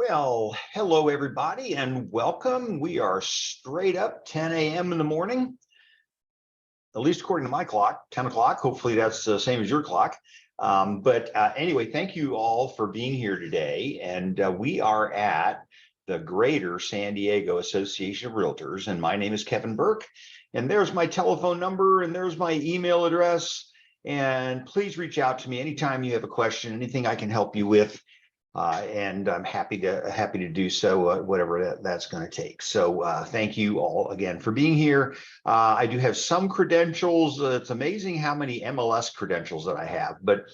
Well, hello everybody and welcome. We are straight up 10 a.m. in the morning, at least according to my clock, 10 o'clock. Hopefully that's the same as your clock. Anyway, thank you all for being here today. And we are at the Greater San Diego Association of Realtors. And my name is Kevin Burke. And there's my telephone number and there's my email address. And please reach out to me anytime you have a question, anything I can help you with. And I'm happy to do so, whatever that's going to take. So thank you all again for being here. I do have some credentials. It's amazing how many MLS credentials that I have. But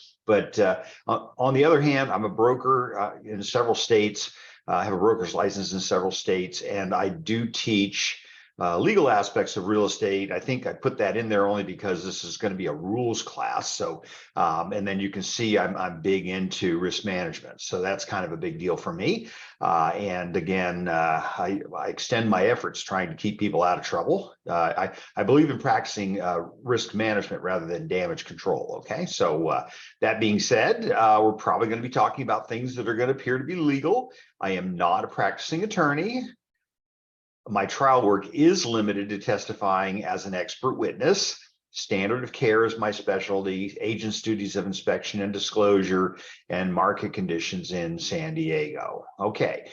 on the other hand, I'm a broker in several states. I have a broker's license in several states, and I do teach legal aspects of real estate. I think I put that in there only because this is going to be a rules class. So, and then you can see I'm big into risk management. So that's kind of a big deal for me. And again, I extend my efforts trying to keep people out of trouble. I believe in practicing risk management rather than damage control. Okay, so that being said, we're probably going to be talking about things that are going to appear to be legal. I am not a practicing attorney. My trial work is limited to testifying as an expert witness. Standard of care is my specialty, agent's duties of inspection and disclosure, and market conditions in San Diego. Okay,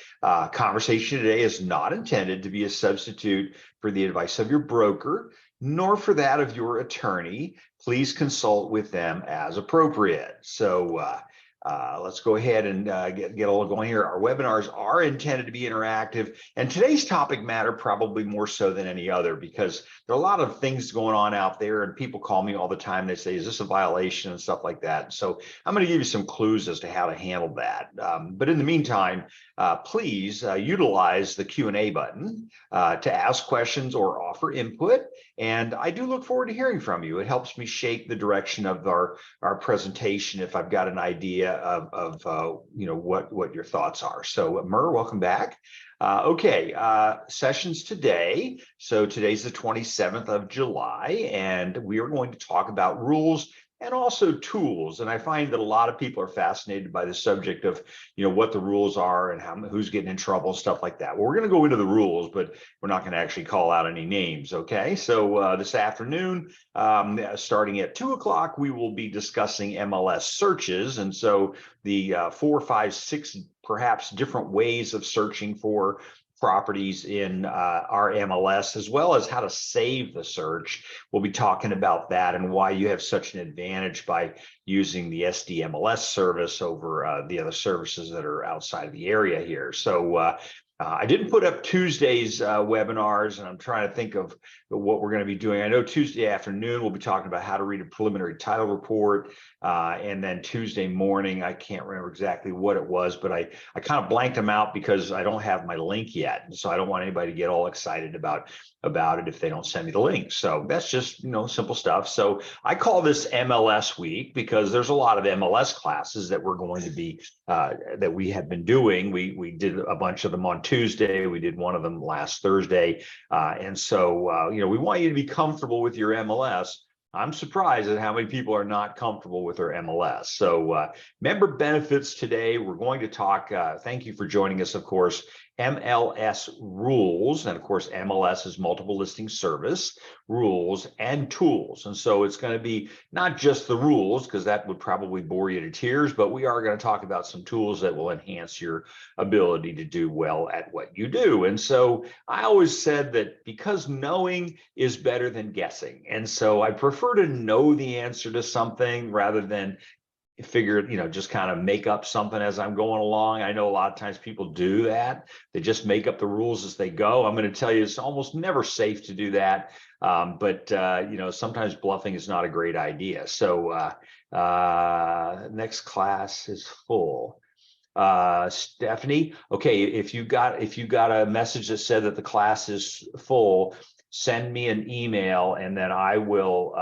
conversation today is not intended to be a substitute for the advice of your broker, nor for that of your attorney. Please consult with them as appropriate. So, let's go ahead and get all going here. Our webinars are intended to be interactive, and today's topic matter probably more so than any other because there are a lot of things going on out there, and people call me all the time. They say, "Is this a violation?" and stuff like that. So I'm going to give you some clues as to how to handle that. But in the meantime, please utilize the Q&A button to ask questions or offer input. And I do look forward to hearing from you. It helps me shape the direction of our presentation if I've got an idea of what your thoughts are. So Mur, welcome back. Okay, sessions today. So today's the 27th of July, and we are going to talk about rules and also tools. And I find that a lot of people are fascinated by the subject of, what the rules are and who's getting in trouble, stuff like that. Well, we're going to go into the rules, but we're not going to actually call out any names. Okay, so this afternoon, starting at 2 o'clock, we will be discussing MLS searches. And so the 4, 5, 6 perhaps different ways of searching for properties in our MLS, as well as how to save the search. We'll be talking about that and why you have such an advantage by using the SDMLS service over the other services that are outside of the area here. So I didn't put up Tuesday's webinars, and I'm trying to think of what we're going to be doing. I know Tuesday afternoon, we'll be talking about how to read a preliminary title report. And then Tuesday morning, I can't remember exactly what it was, but I kind of blanked them out because I don't have my link yet. So I don't want anybody to get all excited about it if they don't send me the link. So that's just, simple stuff. So I call this MLS week because there's a lot of MLS classes that we're going to be, that we have been doing. We did a bunch of them on Tuesday. We did one of them last Thursday. And so, we want you to be comfortable with your MLS. I'm surprised at how many people are not comfortable with their MLS. So member benefits today, we're going to talk, thank you for joining us, of course, MLS rules. And of course, MLS is multiple listing service, rules, and tools. And so it's going to be not just the rules, because that would probably bore you to tears, but we are going to talk about some tools that will enhance your ability to do well at what you do. And so I always said that because knowing is better than guessing. And so I prefer to know the answer to something rather than figure, just kind of make up something as I'm going along. I know a lot of times people do that. They just make up the rules as they go. I'm going to tell you, it's almost never safe to do that. But sometimes bluffing is not a great idea. So next class is full. Stephanie, okay, if you got a message that said that the class is full, send me an email and then I will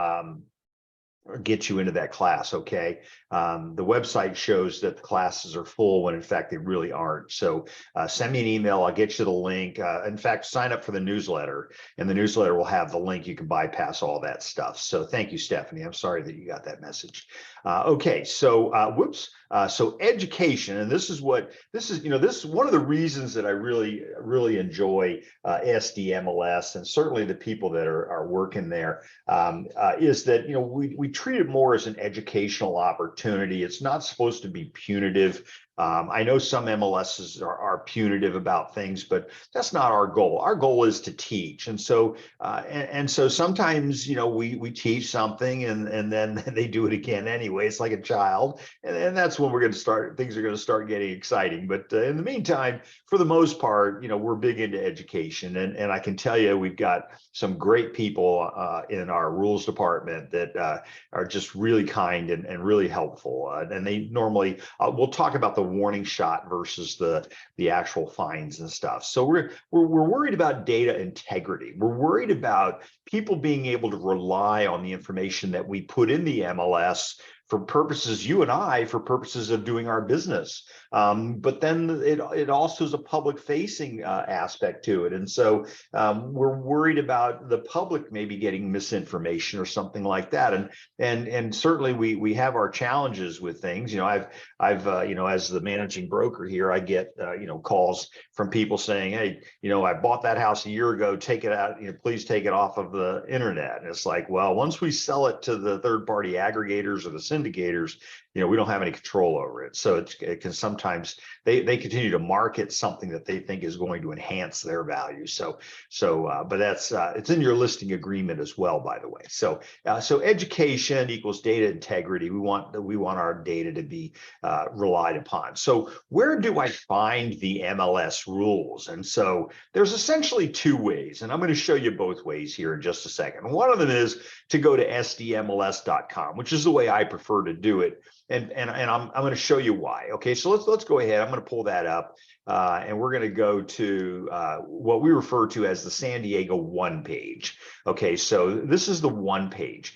get you into that class. Okay. The website shows that the classes are full when in fact they really aren't. So send me an email. I'll get you the link. In fact, sign up for the newsletter, and the newsletter will have the link. You can bypass all that stuff. So thank you, Stephanie. I'm sorry that you got that message. Okay. So whoops. So education, and this is one of the reasons that I really enjoy SDMLS, and certainly the people that are working there, is that we treat it more as an educational opportunity. It's not supposed to be punitive. I know some MLSs are punitive about things, but that's not our goal. Our goal is to teach, and so sometimes we teach something, and then they do it again anyway. It's like a child, and that's when things are going to start getting exciting. But in the meantime, for the most part, we're big into education, and I can tell you we've got some great people in our rules department that are just really kind and really helpful. And they normally, we'll talk about the warning shot versus the actual fines and stuff. So we're worried about data integrity. We're worried about people being able to rely on the information that we put in the MLS for purposes, you and I, for purposes of doing our business. But then it also is a public facing aspect to it. And so we're worried about the public maybe getting misinformation or something like that. And certainly we have our challenges with things. I've as the managing broker here, I get calls from people saying, hey, I bought that house a year ago, take it out, please take it off of the internet. And it's like, well, once we sell it to the third party aggregators or the syndicators, we don't have any control over it. So it can sometimes they continue to market something that they think is going to enhance their value. But that's it's in your listing agreement as well, by the way. So education equals data integrity. We want our data to be relied upon. So where do I find the MLS rules? And so there's essentially two ways, and I'm going to show you both ways here in just a second. One of them is to go to SDMLS.com, which is the way I prefer to do it. And I'm going to show you why. Okay, so let's go ahead. I'm going to pull that up, and we're going to go to what we refer to as the San Diego one page. Okay, so this is the one page.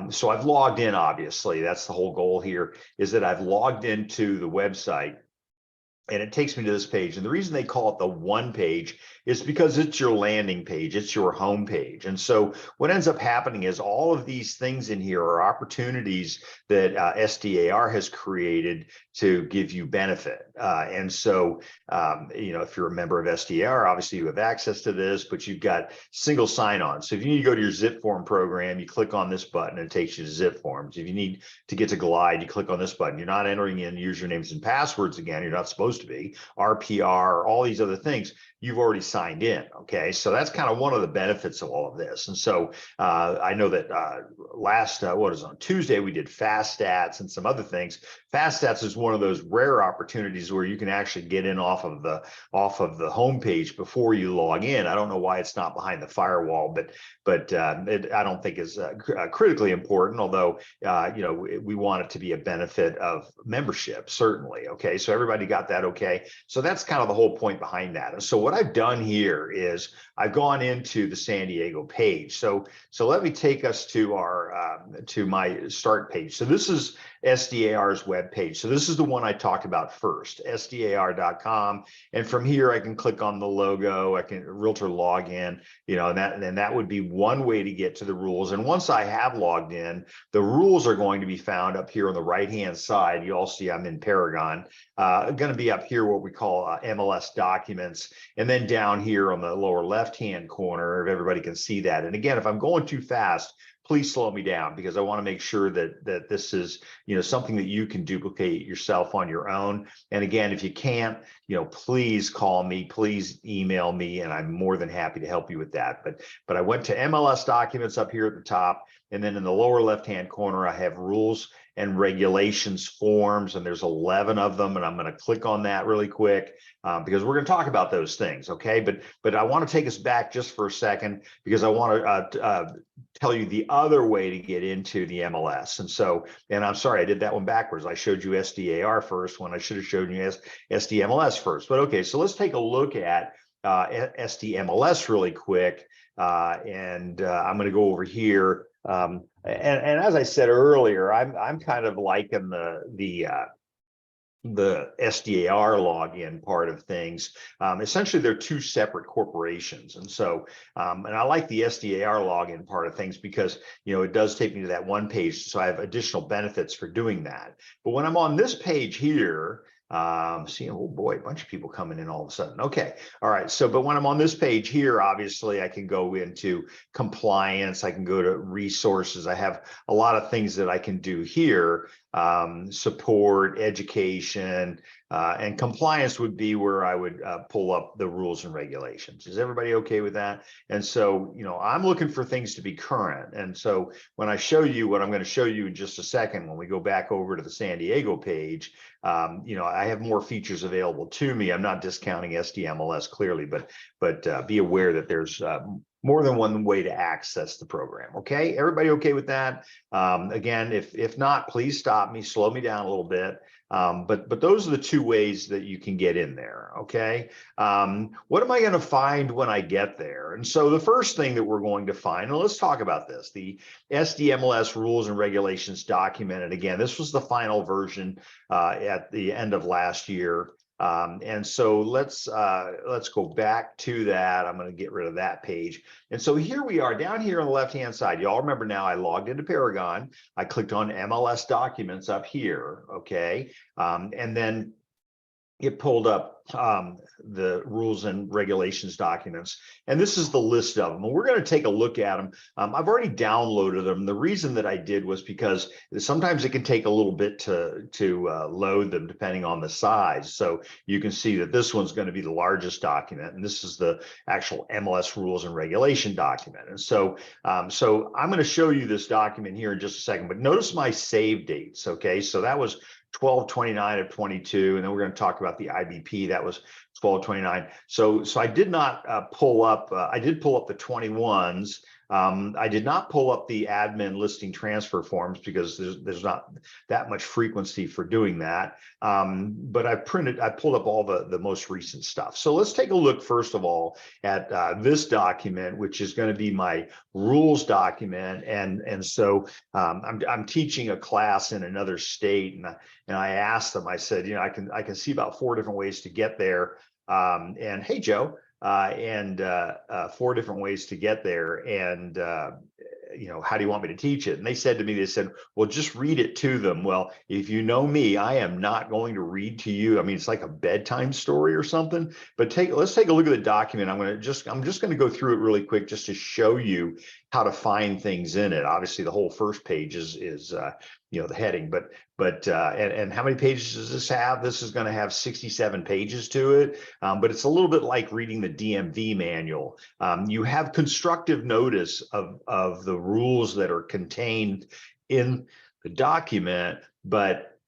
So I've logged in. Obviously, that's the whole goal here, is that I've logged into the website, and it takes me to this page. And the reason they call it the one page is because it's your landing page, it's your home page. And so what ends up happening is all of these things in here are opportunities that SDAR has created to give you benefit. And so, if you're a member of SDAR, obviously you have access to this, but you've got single sign-on. So if you need to go to your zip form program, you click on this button and it takes you to zip forms. If you need to get to Glide, you click on this button. You're not entering in usernames and passwords again. You're not supposed to be. RPR, all these other things, you've already signed in. Okay, so that's kind of one of the benefits of all of this. And so I know that on Tuesday we did Fast Stats and some other things. Fast Stats is one of those rare opportunities where you can actually get in off of the homepage before you log in. I don't know why it's not behind the firewall, but I don't think is critically important. Although we want it to be a benefit of membership, certainly. Okay, so everybody got that. Okay, so that's kind of the whole point behind that. And so what I've done here is I've gone into the San Diego page. So let me take us to our to my start page. So this is SDAR's web page. So this is the one I talked about first, SDAR.com. And from here, I can click on the logo. I can realtor login, and that would be one way to get to the rules. And once I have logged in, the rules are going to be found up here on the right-hand side. You all see I'm in Paragon. Going to be up here what we call MLS documents, and then down here on the lower left-hand corner, if everybody can see that. And again, if I'm going too fast, please slow me down, because I want to make sure that this is something that you can duplicate yourself on your own. And again, if you can't, please call me, please email me, and I'm more than happy to help you with that. But I went to MLS documents up here at the top, and then in the lower left-hand corner, I have rules and regulations forms, and there's 11 of them, and I'm going to click on that really quick because we're going to talk about those things, okay? But I want to take us back just for a second, because I want to tell you the other way to get into the MLS. And I'm sorry, I did that one backwards. I showed you SDAR first when I should have shown you SDMLS first. But okay, so let's take a look at SDMLS really quick, and I'm going to go over here. And as I said earlier, I'm kind of liking the SDAR login part of things. Essentially, they're two separate corporations. And so, and I like the SDAR login part of things because, it does take me to that one page. So I have additional benefits for doing that. But when I'm on this page here, seeing, oh boy, a bunch of people coming in all of a sudden. Okay. All right. So, but when I'm on this page here, obviously I can go into compliance. I can go to resources. I have a lot of things that I can do here. Support, education, and compliance would be where I would pull up the rules and regulations. Is everybody okay with that? And so, I'm looking for things to be current. And so when I show you what I'm going to show you in just a second, when we go back over to the San Diego page, I have more features available to me. I'm not discounting SDMLS clearly, but be aware that there's more than one way to access the program. Okay, everybody okay with that? Again, if not, please stop me, slow me down a little bit. But those are the two ways that you can get in there. Okay, what am I going to find when I get there? And so the first thing that we're going to find, and let's talk about this, the SDMLS rules and regulations document. And again, this was the final version at the end of last year. And so let's go back to that. I'm going to get rid of that page. And so here we are down here on the left-hand side. Y'all remember now I logged into Paragon. I clicked on MLS documents up here. Okay. And then it pulled up the rules and regulations documents. And this is the list of them. And we're going to take a look at them. I've already downloaded them. The reason that I did was because sometimes it can take a little bit to load them depending on the size. So you can see that this one's going to be the largest document. And this is the actual MLS rules and regulation document. And so, so I'm going to show you this document here in just a second. But notice my save dates. Okay, so that was 12/29 of 22, and then we're going to talk about the IBP. That was 12/29. So I did not pull up. I did pull up the 21s. I did not pull up the admin listing transfer forms because there's not that much frequency for doing that. But I pulled up all the most recent stuff. So let's take a look first of all at this document, which is going to be my rules document. And so I'm teaching a class in another state, and I asked them. I said, I can see about 4 different ways to get there. And hey, Joe. And 4 different ways to get there. And, how do you want me to teach it? And they said to me, they said, well, just read it to them. Well, if you know me, I am not going to read to you. I mean, it's like a bedtime story or something, but let's take a look at the document. I'm just going to go through it really quick just to show you how to find things in it. Obviously the whole first page is the heading, but and how many pages does this have? This is going to have 67 pages to it, but it's a little bit like reading the DMV manual. You have constructive notice of the rules that are contained in the document, but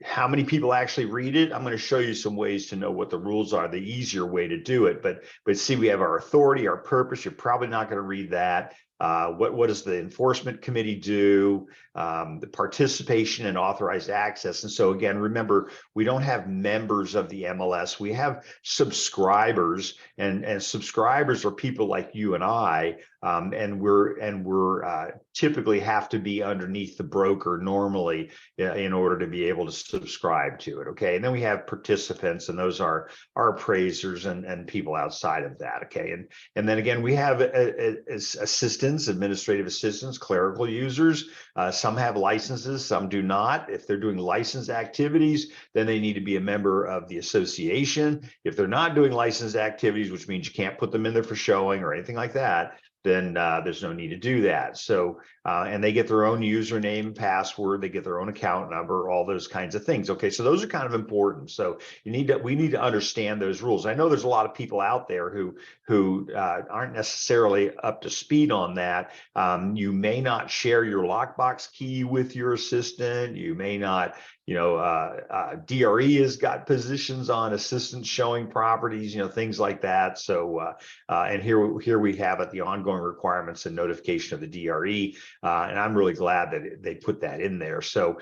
how many people actually read it? I'm going to show you some ways to know what the rules are, the easier way to do it. But see, we have our authority, our purpose. You're probably not going to read that. What does the enforcement committee do? The participation and authorized access. And so again, remember, we don't have members of the MLS. We have subscribers, and subscribers are people like you and I. And we're typically have to be underneath the broker normally in order to be able to subscribe to it. Okay, and then we have participants, and those are our appraisers and people outside of that. Okay, and then again, we have assistants, administrative assistants, clerical users. Some have licenses, some do not. If they're doing licensed activities, then they need to be a member of the association. If they're not doing licensed activities, which means you can't put them in there for showing or anything like that, then there's no need to do that. So, and they get their own username and password, they get their own account number, all those kinds of things. Okay, so those are kind of important. So we need to understand those rules. I know there's a lot of people out there who aren't necessarily up to speed on that. You may not share your lockbox key with your assistant. You may not, DRE has got positions on assistants showing properties, things like that. So, and here we have it, the ongoing requirements and notification of the DRE. And I'm really glad that they put that in there. So,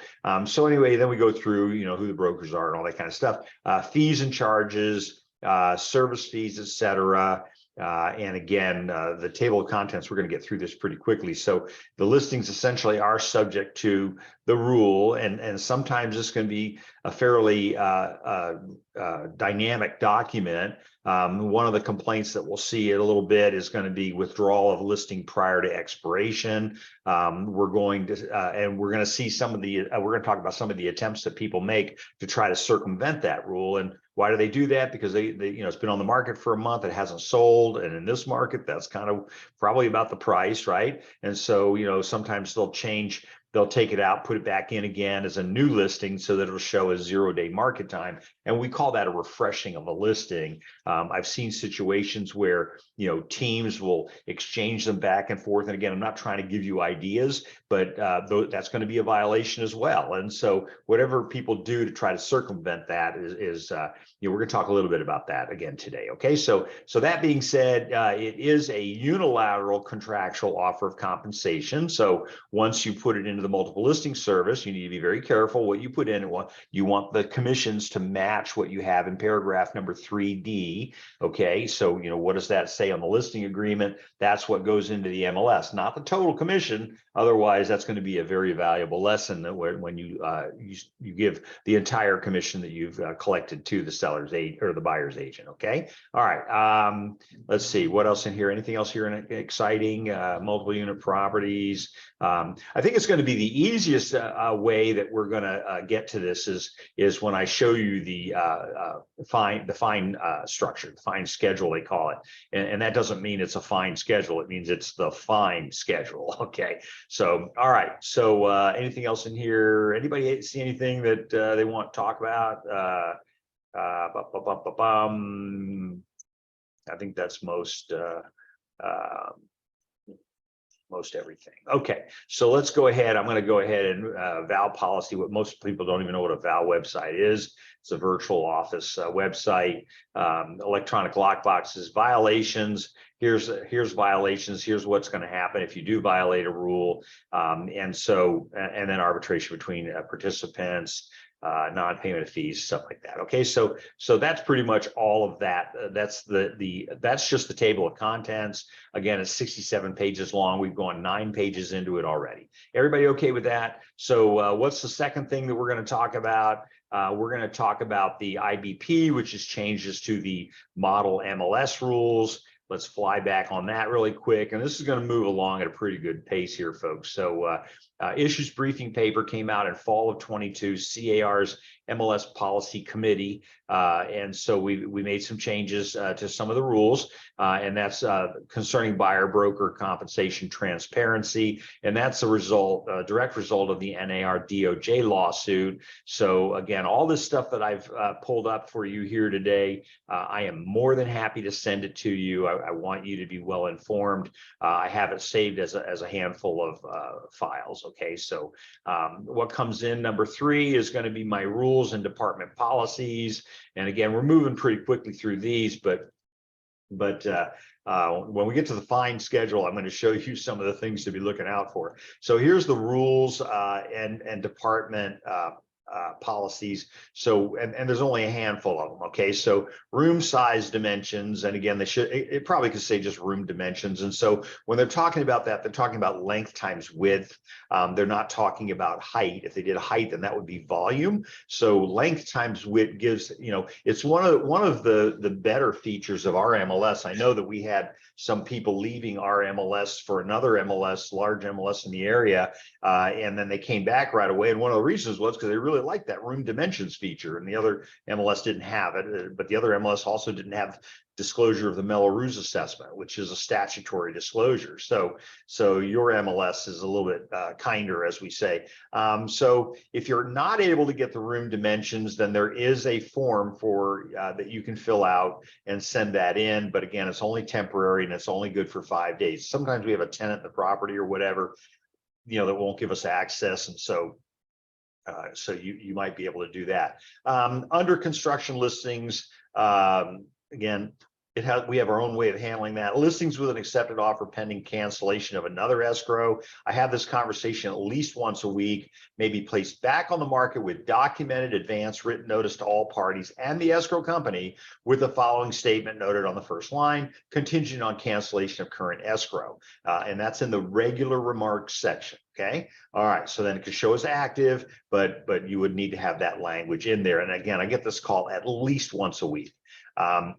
so anyway, then we go through, who the brokers are and all that kind of stuff, fees and charges, service fees, et cetera. And again, the table of contents, we're going to get through this pretty quickly. So the listings essentially are subject to the rule, and sometimes this can be a fairly dynamic document. One of the complaints that we'll see a little bit is going to be withdrawal of listing prior to expiration. We're going to see some of the, we're going to talk about some of the attempts that people make to try to circumvent that rule. And why do they do that? Because they it's been on the market for a month, it hasn't sold, and in this market, that's kind of probably about the price, right? And so, sometimes they'll take it out, put it back in again as a new listing so that it'll show a 0-day market time. And we call that a refreshing of a listing. I've seen situations where, teams will exchange them back and forth. And again, I'm not trying to give you ideas, but that's going to be a violation as well. And so whatever people do to try to circumvent that is we're going to talk a little bit about that again today. Okay, so that being said, it is a unilateral contractual offer of compensation. So once you put it into the multiple listing service, you need to be very careful what you put in. You want the commissions to match what you have in paragraph number 3D. Okay, so what does that say on the listing agreement? That's what goes into the MLS, not the total commission. Otherwise, that's going to be a very valuable lesson that when you give the entire commission that you've collected to the seller's agent or the buyer's agent. Okay, all right. Let's see what else in here. Anything else here exciting? Multiple unit properties. I think it's going to be the easiest way that we're going to get to this is when I show you the fine structure, the fine schedule they call it, and that doesn't mean it's a fine schedule. It means it's the fine schedule. Okay, so all right. So anything else in here? Anybody see anything that they want to talk about? I think that's most everything. Okay, so let's go ahead. I'm going to go ahead and VAL policy. What most people don't even know what a VAL website is. It's a virtual office website. Electronic lockboxes, violations. Here's violations. Here's what's going to happen if you do violate a rule. And then arbitration between participants. Non-payment of fees, stuff like that. Okay, so that's pretty much all of that. That's that's just the table of contents. Again, it's 67 pages long. We've gone 9 pages into it already. Everybody okay with that? So what's the second thing that we're going to talk about? We're going to talk about the IBP, which is changes to the model MLS rules. Let's fly back on that really quick. And this is going to move along at a pretty good pace here, folks. So issues briefing paper came out in fall of 22, CAR's MLS policy committee. And so we made some changes to some of the rules, and that's concerning buyer broker compensation transparency. And that's a direct result of the NAR DOJ lawsuit. So again, all this stuff that I've pulled up for you here today, I am more than happy to send it to you. I want you to be well informed. I have it saved as a handful of files. Okay, so what comes in number 3 is going to be my rules and department policies. And again, we're moving pretty quickly through these, but when we get to the fine schedule, I'm going to show you some of the things to be looking out for. So here's the rules and department policies. So, and there's only a handful of them. Okay, so room size dimensions, and again, it probably could say just room dimensions. And so when they're talking about that, they're talking about length times width. They're not talking about height. If they did height, then that would be volume. So length times width gives, it's one of the better features of our MLS. I know that we had some people leaving our MLS for another MLS, large MLS in the area, and then they came back right away. And one of the reasons was because they really liked that room dimensions feature, and the other MLS didn't have it, but the other MLS also didn't have disclosure of the Melrose assessment, which is a statutory disclosure. So your MLS is a little bit kinder, as we say. So if you're not able to get the room dimensions, then there is a form for that you can fill out and send that in. But again, it's only temporary and it's only good for 5 days. Sometimes we have a tenant in the property or whatever, that won't give us access, and so you might be able to do that. Under construction listings, again, we have our own way of handling that. Listings with an accepted offer pending cancellation of another escrow. I have this conversation at least once a week, may be placed back on the market with documented advance written notice to all parties and the escrow company with the following statement noted on the first line, contingent on cancellation of current escrow. And that's in the regular remarks section. Okay. All right. So then it could show as active, but you would need to have that language in there. And again, I get this call at least once a week.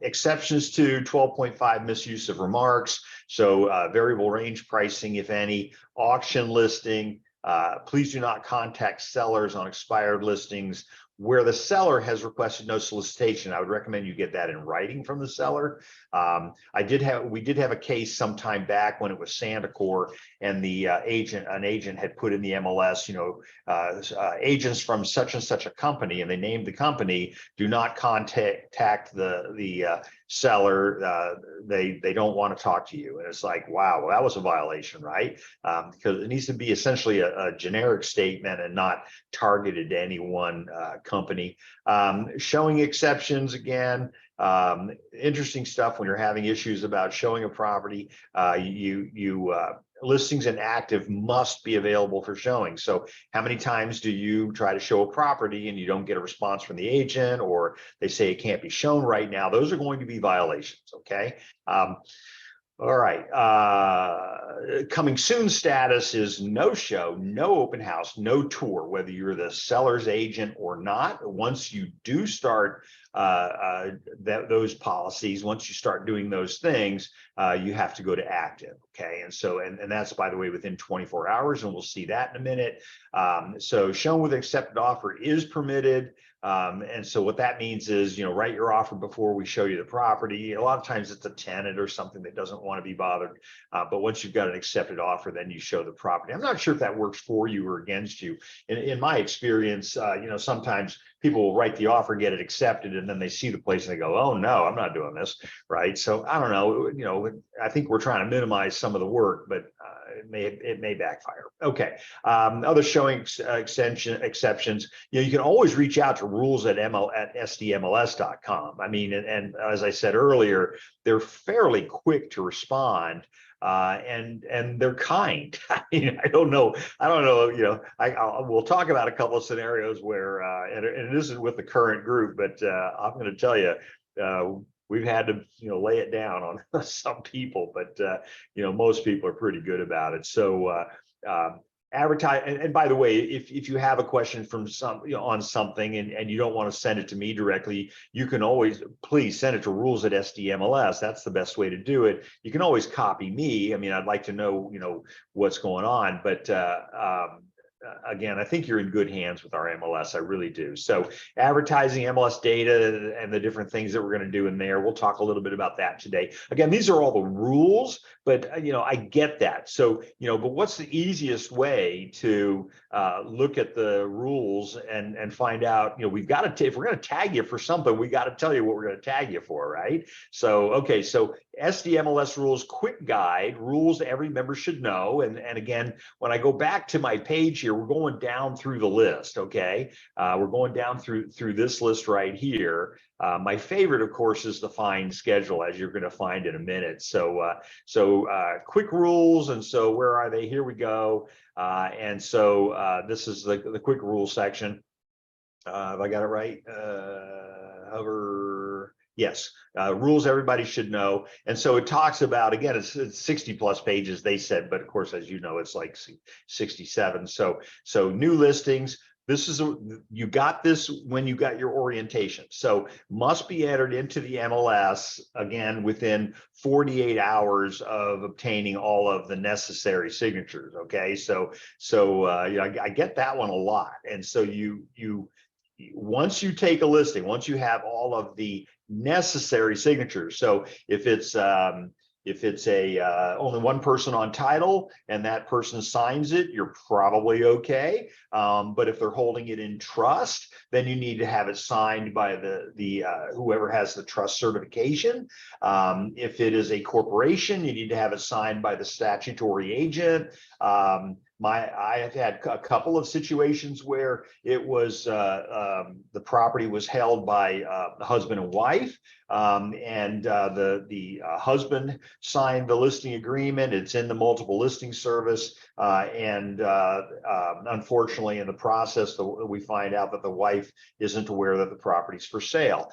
Exceptions to 12.5 misuse of remarks. So variable range pricing, if any, auction listing. Please do not contact sellers on expired listings. Where the seller has requested no solicitation, I would recommend you get that in writing from the seller. We did have a case sometime back when it was Sandacor, and the an agent had put in the MLS, agents from such and such a company, and they named the company, do not contact the seller. They don't want to talk to you. And it's like, wow, well, that was a violation, right? Because it needs to be essentially a generic statement and not targeted to any one company. Showing exceptions, again, interesting stuff when you're having issues about showing a property. Listings inactive must be available for showing. So how many times do you try to show a property and you don't get a response from the agent, or they say it can't be shown right now? Those are going to be violations. Okay. All right. Coming soon status is no show, no open house, no tour, whether you're the seller's agent or not. Once you do start those policies, once you start doing those things, you have to go to active. Okay. And so, and that's, by the way, within 24 hours, and we'll see that in a minute. So shown with accepted offer is permitted. And so what that means is, write your offer before we show you the property. A lot of times it's a tenant or something that doesn't want to be bothered. But once you've got an accepted offer, then you show the property. I'm not sure if that works for you or against you. In my experience, sometimes people will write the offer, get it accepted, and then they see the place and they go, oh no, I'm not doing this. Right. So I don't know, I think we're trying to minimize some of the work, but it may backfire. Okay. Other showing exceptions, you can always reach out to rules at SDMLS.com. I mean, and as I said earlier, they're fairly quick to respond. And they're kind. I don't know. We'll talk about a couple of scenarios where, and it isn't with the current group, but I'm going to tell you, we've had to, lay it down on some people, but most people are pretty good about it. So advertise. And by the way, if you have a question from on something and you don't want to send it to me directly, you can always, please send it to rules at SDMLS. That's the best way to do it. You can always copy me. I mean, I'd like to know, what's going on, but again, I think you're in good hands with our MLS. I really do. So advertising MLS data and the different things that we're going to do in there. We'll talk a little bit about that today. Again, these are all the rules, but I get that. So, but what's the easiest way to look at the rules and find out, we've got to, if we're going to tag you for something, we got to tell you what we're going to tag you for, right? So, okay. So SDMLS rules, quick guide, rules every member should know. And again, when I go back to my page here, we're going down through the list. Okay. We're going down through this list right here. My favorite, of course, is the fine schedule, as you're going to find in a minute. So quick rules. And so where are they? Here we go. And so this is the quick rule section. Have I got it right? Yes, rules everybody should know. And so it talks about, again, it's 60 plus pages, they said, but of course, as you know, it's like 67. So new listings. This is you got this when you got your orientation. So must be entered into the MLS again within 48 hours of obtaining all of the necessary signatures. Okay, so I get that one a lot. And so once you take a listing, once you have all of the necessary signatures. So if it's only one person on title and that person signs it, you're probably okay. But if they're holding it in trust, then you need to have it signed by the whoever has the trust certification. If it is a corporation, you need to have it signed by the statutory agent. I have had a couple of situations where it was the property was held by the husband and wife, and the husband signed the listing agreement. It's in the multiple listing service, and unfortunately, in the process, we find out that the wife isn't aware that the property's for sale.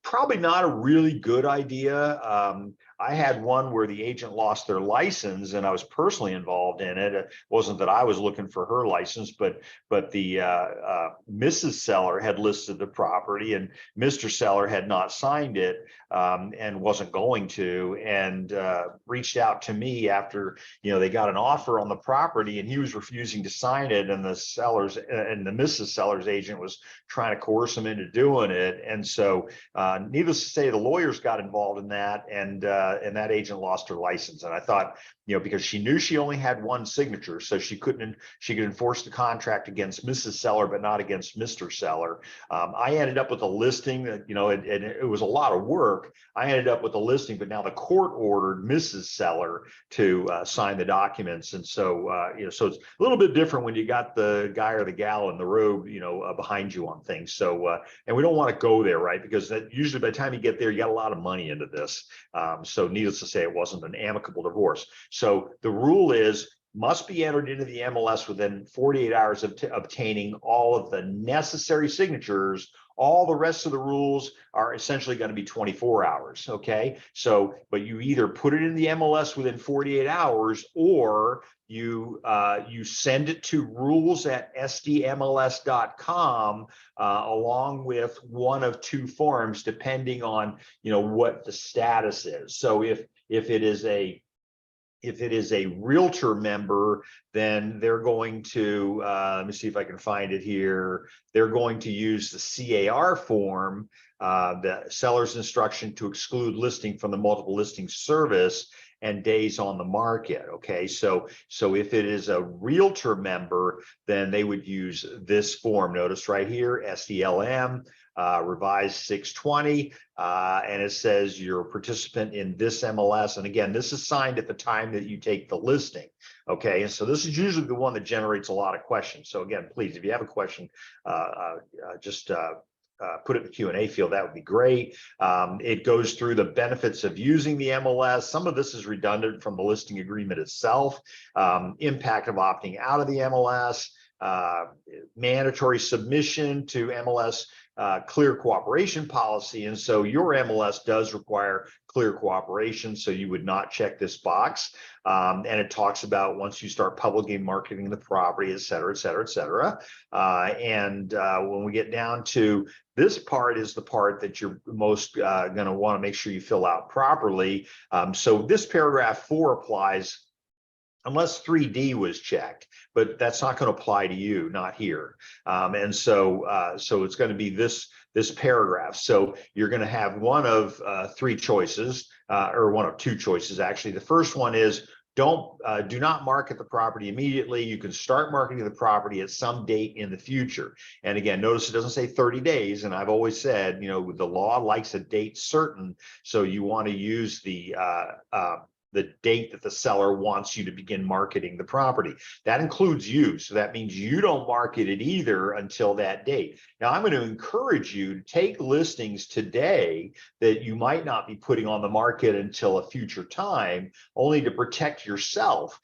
Probably not a really good idea. I had one where the agent lost their license, and I was personally involved in it. It wasn't that I was looking for her license, but the Mrs. Seller had listed the property, and Mr. Seller had not signed it, and wasn't going to, and reached out to me after they got an offer on the property, and he was refusing to sign it, and the sellers and the Mrs. Seller's agent was trying to coerce him into doing it, and so needless to say, the lawyers got involved in that, and that agent lost her license. And I thought, because she knew she only had one signature, so she could enforce the contract against Mrs. Seller, but not against Mr. Seller. I ended up with a listing that, and it was a lot of work. I ended up with a listing, but now the court ordered Mrs. Seller to sign the documents. And so, so it's a little bit different when you got the guy or the gal in the robe, behind you on things. So, and we don't want to go there, right? Because usually by the time you get there, you got a lot of money into this. So needless to say, it wasn't an amicable divorce. So the rule is must be entered into the MLS within 48 hours of obtaining all of the necessary signatures. All the rest of the rules are essentially going to be 24 hours. Okay. So, but you either put it in the MLS within 48 hours, or you send it to rules@sdmls.com along with one of two forms, depending on what the status is. So if it is a realtor member, then they're going to, let me see if I can find it here. They're going to use the CAR form, the seller's instruction to exclude listing from the multiple listing service and days on the market. Okay, so if it is a realtor member, then they would use this form. Notice right here, SDLM. Revised 620, and it says you're a participant in this MLS. And again, this is signed at the time that you take the listing. Okay, and so this is usually the one that generates a lot of questions. So again, please, if you have a question, just put it in the Q&A field. That would be great. It goes through the benefits of using the MLS. Some of this is redundant from the listing agreement itself. Impact of opting out of the MLS. Mandatory submission to MLS clear cooperation policy. And so your MLS does require clear cooperation, so you would not check this box. And it talks about once you start publicly marketing the property, et cetera, et cetera, et cetera. And when we get down to this part is the part that you're most going to want to make sure you fill out properly. So this paragraph 4 applies unless 3D was checked, but that's not going to apply to you, not here. And so it's going to be this paragraph. So you're going to have one of three choices, or one of two choices, actually. The first one is do not market the property immediately. You can start marketing the property at some date in the future. And again, notice it doesn't say 30 days. And I've always said, the law likes a date certain. So you want to use the date that the seller wants you to begin marketing the property. That includes you. So that means you don't market it either until that date. Now, I'm going to encourage you to take listings today that you might not be putting on the market until a future time, only to protect yourself.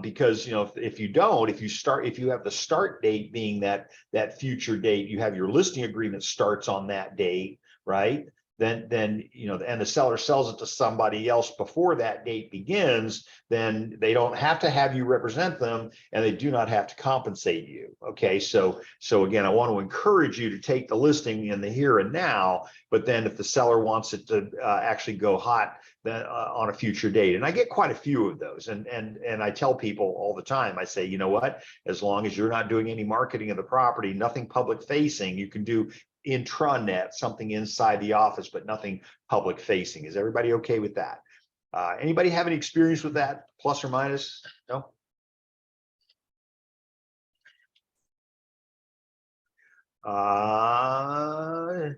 Because, if you have the start date being that future date, you have your listing agreement starts on that date, right? Then and the seller sells it to somebody else before that date begins, then they don't have to have you represent them, and they do not have to compensate you. Okay, so again, I want to encourage you to take the listing in the here and now, but then if the seller wants it to actually go hot, then on a future date. And I get quite a few of those, and I tell people all the time, I say, you know what, as long as you're not doing any marketing of the property, nothing public facing, you can do intranet, something inside the office, but nothing public facing. Is everybody okay with that? Anybody have any experience with that, plus or minus? No?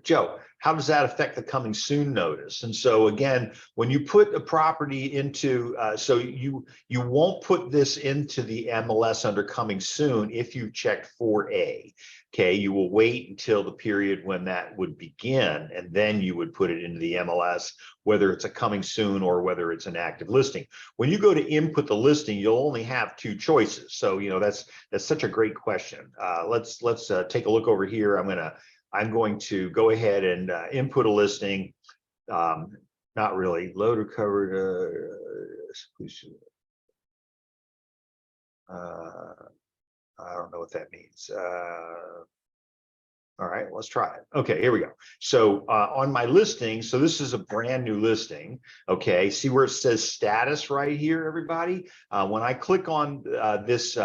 Joe, how does that affect the coming soon notice? And so again, when you put a property into, so you won't put this into the MLS under coming soon if you checked 4A. Okay, you will wait until the period when that would begin, and then you would put it into the MLS, whether it's a coming soon or whether it's an active listing. When you go to input the listing, you'll only have two choices. So, that's such a great question. Let's take a look over here. I'm going to go ahead and input a listing. Not really load or covered. I don't know what that means. All right, let's try it. Okay, here we go. So on my listing, so this is a brand new listing. Okay, see where it says status right here, everybody? When I click on this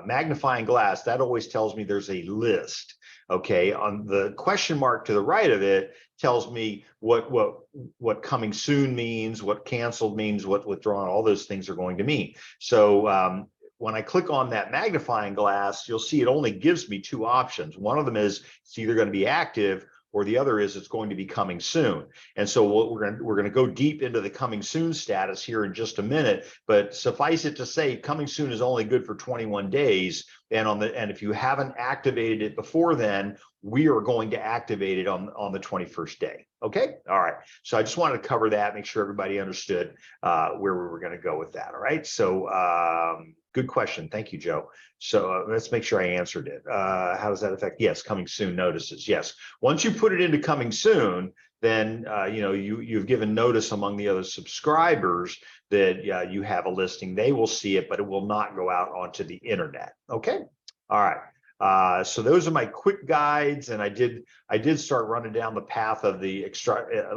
magnifying glass, that always tells me there's a list. Okay, on the question mark to the right of it tells me what coming soon means, what canceled means, what withdrawn, all those things are going to mean. So when I click on that magnifying glass, you'll see it only gives me two options. One of them is it's either going to be active, or the other is it's going to be coming soon. And so we're going to go deep into the coming soon status here in just a minute, but suffice it to say, coming soon is only good for 21 days. And if you haven't activated it before then, we are going to activate it on the 21st day. Okay. All right. So I just wanted to cover that, make sure everybody understood where we were going to go with that. All right. So good question. Thank you, Joe. So let's make sure I answered it. How does that affect? Yes, coming soon notices. Yes. Once you put it into coming soon, then you've given notice among the other subscribers that you have a listing. They will see it, but it will not go out onto the internet. Okay. All right. So those are my quick guides, and I did start running down the path of the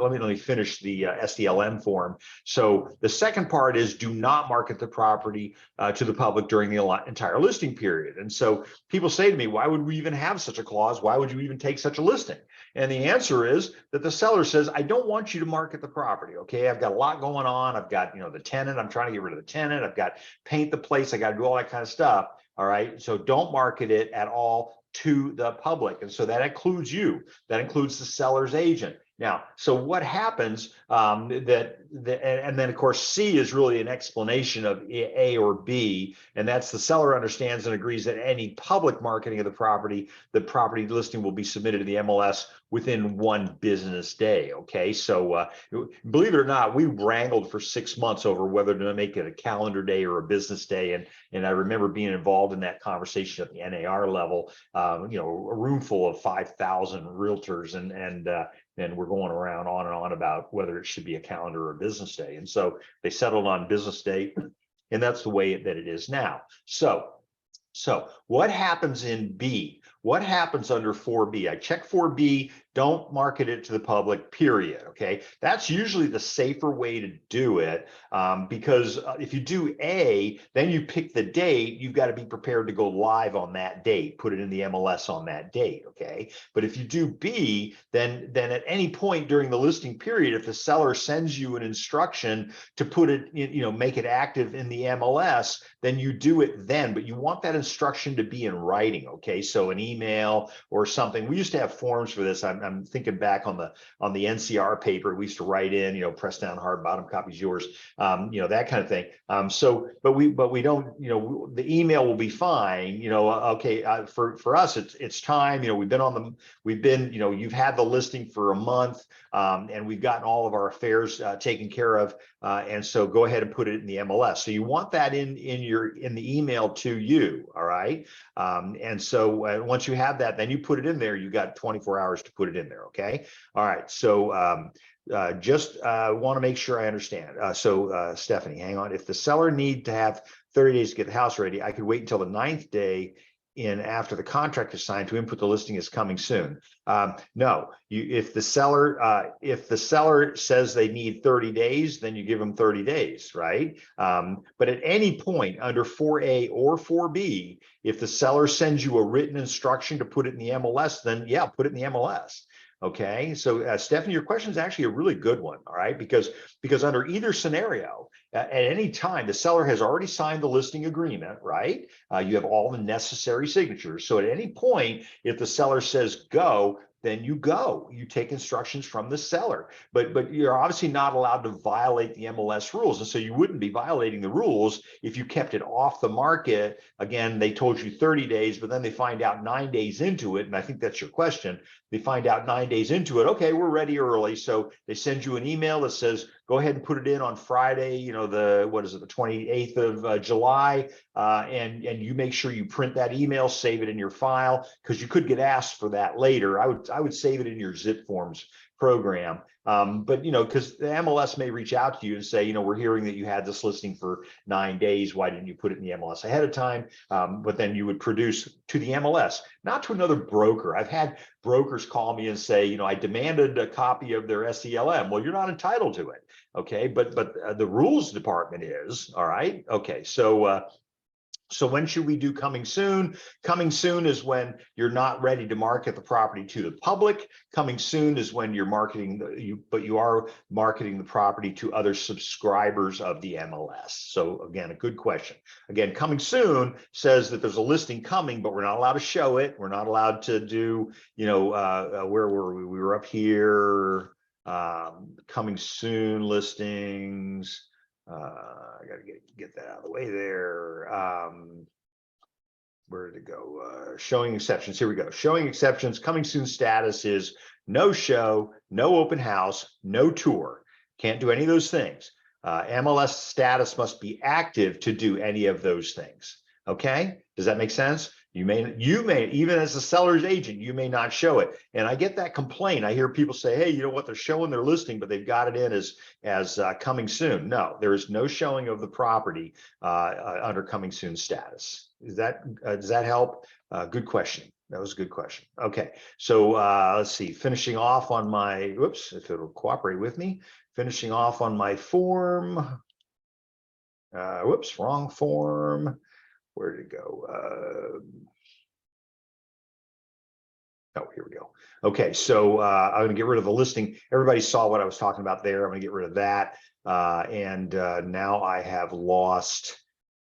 let me finish the SDLM form. So the second part is do not market the property to the public during the entire listing period. And so people say to me, why would we even have such a clause? Why would you even take such a listing? And the answer is that the seller says, I don't want you to market the property. Okay, I've got a lot going on. I've got the tenant. I'm trying to get rid of the tenant. I've got paint the place. I got to do all that kind of stuff. All right, so don't market it at all to the public. And so that includes you, that includes the seller's agent. Now, so what happens and then of course, C is really an explanation of A or B, and that's the seller understands and agrees that any public marketing of the property listing will be submitted to the MLS within 1 business day. Okay, so believe it or not, we wrangled for 6 months over whether to make it a calendar day or a business day, and I remember being involved in that conversation at the NAR level. A room full of 5,000 realtors, and we're going around on and on about whether it should be a calendar or a business day. And so they settled on business day, and that's the way that it is now. So what happens in B? What happens under 4B? I check 4B, don't market it to the public, period. Okay, that's usually the safer way to do it, because if you do A, then you pick the date, you've got to be prepared to go live on that date, put it in the MLS on that date. Okay, but if you do B, then at any point during the listing period, if the seller sends you an instruction to put it, make it active in the MLS, then you do it then, but you want that instruction to be in writing. Okay, so an email or something. We used to have forms for this. I'm thinking back on the NCR paper. We used to write in, press down hard, bottom copy's yours, that kind of thing. But we don't, the email will be fine. Okay, for us, it's time. You've had the listing for a month, and we've gotten all of our affairs taken care of, and so go ahead and put it in the MLS. So you want that in the email to you. All right, and so once you have that, then you put it in there. You got 24 hours to put it in there. Okay. All right. So just want to make sure I understand. Stephanie, hang on. If the seller need to have 30 days to get the house ready, I could wait until the 9th day after the contract is signed to input the listing is coming soon. No, if the seller says they need 30 days, then you give them 30 days, right? But at any point under 4A or 4B, if the seller sends you a written instruction to put it in the MLS, then yeah, put it in the MLS. Okay, so Stephanie, your question is actually a really good one. All right, because under either scenario, at any time, the seller has already signed the listing agreement, right? You have all the necessary signatures. So at any point, if the seller says go, then you go. You take instructions from the seller, but you're obviously not allowed to violate the MLS rules, and so you wouldn't be violating the rules if you kept it off the market. Again, they told you 30 days, but then they find out 9 days into it, and I think that's your question. They find out 9 days into it, okay, we're ready early, so they send you an email that says go ahead and put it in on Friday, you know, the 28th of July, and you make sure you print that email, save it in your file, because you could get asked for that later. I would save it in your zip forms program. But you know, because the MLS may reach out to you and say, you know, we're hearing that you had this listing for 9 days. Why didn't you put it in the MLS ahead of time? But then you would produce to the MLS, not to another broker. I've had brokers call me and say, you know, I demanded a copy of their SDLM. Well, you're not entitled to it. Okay, but the rules department is, all right. Okay, so when should we do coming soon? Coming soon is when you're not ready to market the property to the public. Coming soon is when you're marketing, but you are marketing the property to other subscribers of the MLS. So again, a good question. Again, coming soon says that there's a listing coming, but we're not allowed to show it. We're not allowed to do, you know, where were we? We were up here, coming soon listings. I got to get that out of the way there. Where did it go? Showing exceptions. Here we go. Showing exceptions. Coming soon status is no show, no open house, no tour. Can't do any of those things. MLS status must be active to do any of those things. Okay, does that make sense? You may, even as a seller's agent, you may not show it. And I get that complaint. I hear people say, hey, you know what, they're showing their listing, but they've got it in as coming soon. No, there is no showing of the property under coming soon status. Does that help? Good question. That was a good question. Okay, so let's see, finishing off on my, whoops, if it'll cooperate with me, finishing off on my form. Whoops, wrong form. Where did it go? Oh, here we go. Okay, so I'm going to get rid of the listing. Everybody saw what I was talking about there. I'm going to get rid of that. And now I have lost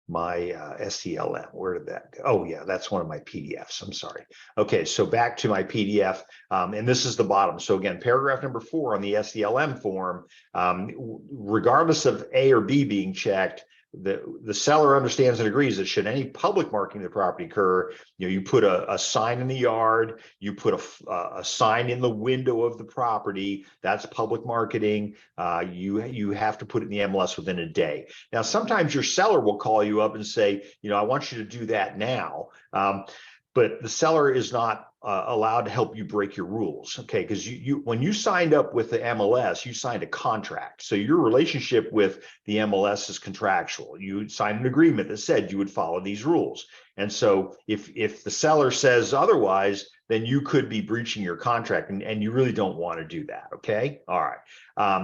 my SDLM. Where did that go? Oh, yeah, that's one of my PDFs. I'm sorry. Okay, so back to my PDF. And this is the bottom. So again, paragraph number 4 on the SDLM form, regardless of A or B being checked, the seller understands and agrees that should any public marketing of the property occur, you know, you put a sign in the yard, you put a sign in the window of the property, that's public marketing. You have to put it in the MLS within a day. Now, sometimes your seller will call you up and say, you know, I want you to do that now. But the seller is not allowed to help you break your rules, okay? Because when you signed up with the MLS, you signed a contract. So your relationship with the MLS is contractual. You signed an agreement that said you would follow these rules. And so if the seller says otherwise, then you could be breaching your contract, and you really don't want to do that, okay? All right.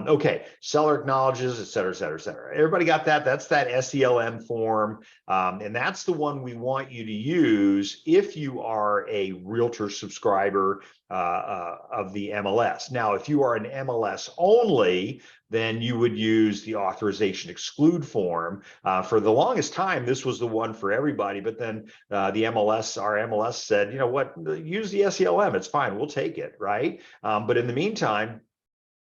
Okay, seller acknowledges, et cetera, et cetera, et cetera. Everybody got that? That's that SDLM form, and that's the one we want you to use if you are a realtor subscriber of the MLS. Now, if you are an MLS only, then you would use the authorization exclude form. For the longest time, this was the one for everybody, but then our MLS said, you know what, use the SDLM, it's fine, we'll take it, right? But in the meantime,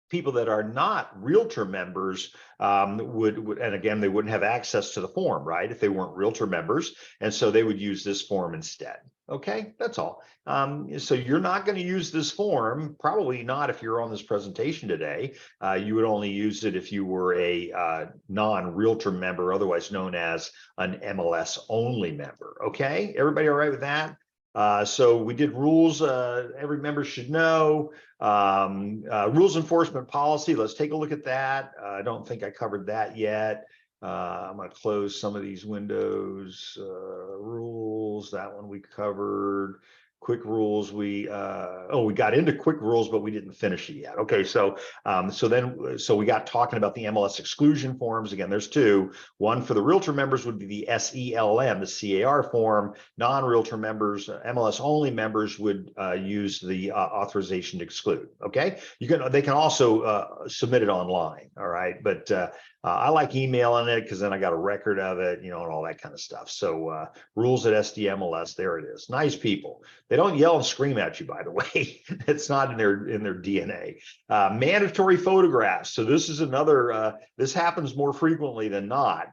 people that are not realtor members would, and again, they wouldn't have access to the form, right, if they weren't realtor members, and so they would use this form instead. Okay, that's all. So you're not going to use this form, probably not if you're on this presentation today. You would only use it if you were a non-realtor member, otherwise known as an MLS only member. Okay, everybody all right with that? So we did rules, every member should know. Rules enforcement policy, let's take a look at that. I don't think I covered that yet. I'm going to close some of these windows. Rules, that one we covered. Quick rules, we got into quick rules, but we didn't finish it yet. Okay, so we got talking about the MLS exclusion forms. Again, there's two. One for the realtor members would be the SELM, the CAR form. Non-realtor members, MLS only members would use the authorization to exclude. Okay, they can also submit it online. All right, but I like emailing it because then I got a record of it, and all that kind of stuff. So rules at SDMLS, there it is. Nice people. They don't yell and scream at you, by the way. It's not in their DNA. Mandatory photographs. So this is another. This happens more frequently than not.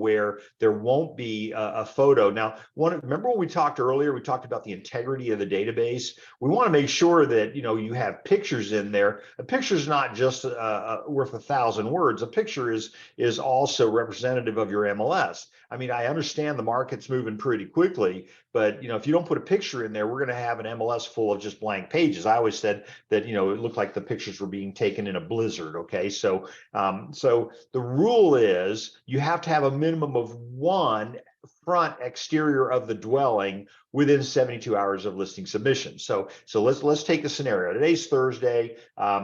Where there won't be a photo. Now, remember when we talked earlier? We talked about the integrity of the database. We want to make sure that you have pictures in there. A picture is not just worth 1,000 words. A picture is also representative of your MLS. I mean, I understand the market's moving pretty quickly, but if you don't put a picture in there, we're going to have an MLS full of just blank pages. I always said that it looked like the pictures were being taken in a blizzard. Okay, so the rule is you have to have a minimum of one front exterior of the dwelling within 72 hours of listing submission. So let's take the scenario. Today's Thursday.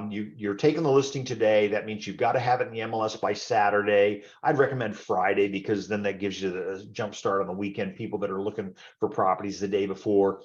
You're taking the listing today. That means you've got to have it in the MLS by Saturday. I'd recommend Friday because then that gives you the jump start on the weekend. People that are looking for properties the day before.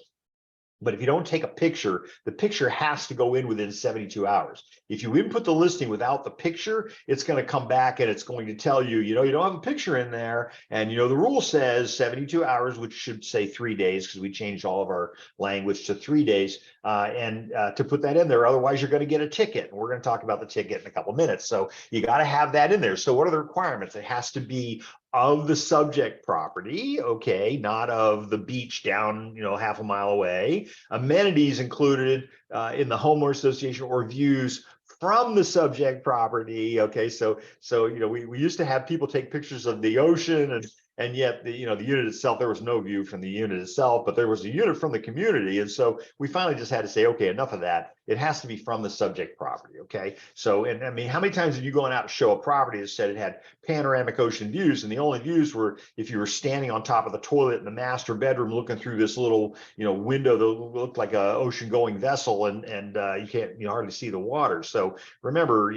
But if you don't take a picture, the picture has to go in within 72 hours. If you input the listing without the picture, it's going to come back and it's going to tell you, you don't have a picture in there. And, the rule says 72 hours, which should say 3 days because we changed all of our language to 3 days and to put that in there. Otherwise, you're going to get a ticket. And we're going to talk about the ticket in a couple of minutes. So you got to have that in there. So what are the requirements? It has to be of the subject property, okay, not of the beach down, half a mile away. Amenities included in the homeowner association or views from the subject property. Okay, so we used to have people take pictures of the ocean and yet the unit itself, there was no view from the unit itself, but there was a unit from the community. And so we finally just had to say, okay, enough of that. It has to be from the subject property. Okay. So, and I mean, how many times have you gone out to show a property that said it had panoramic ocean views, and the only views were if you were standing on top of the toilet in the master bedroom looking through this little window that looked like a ocean going vessel, and you can't hardly see the water. So remember,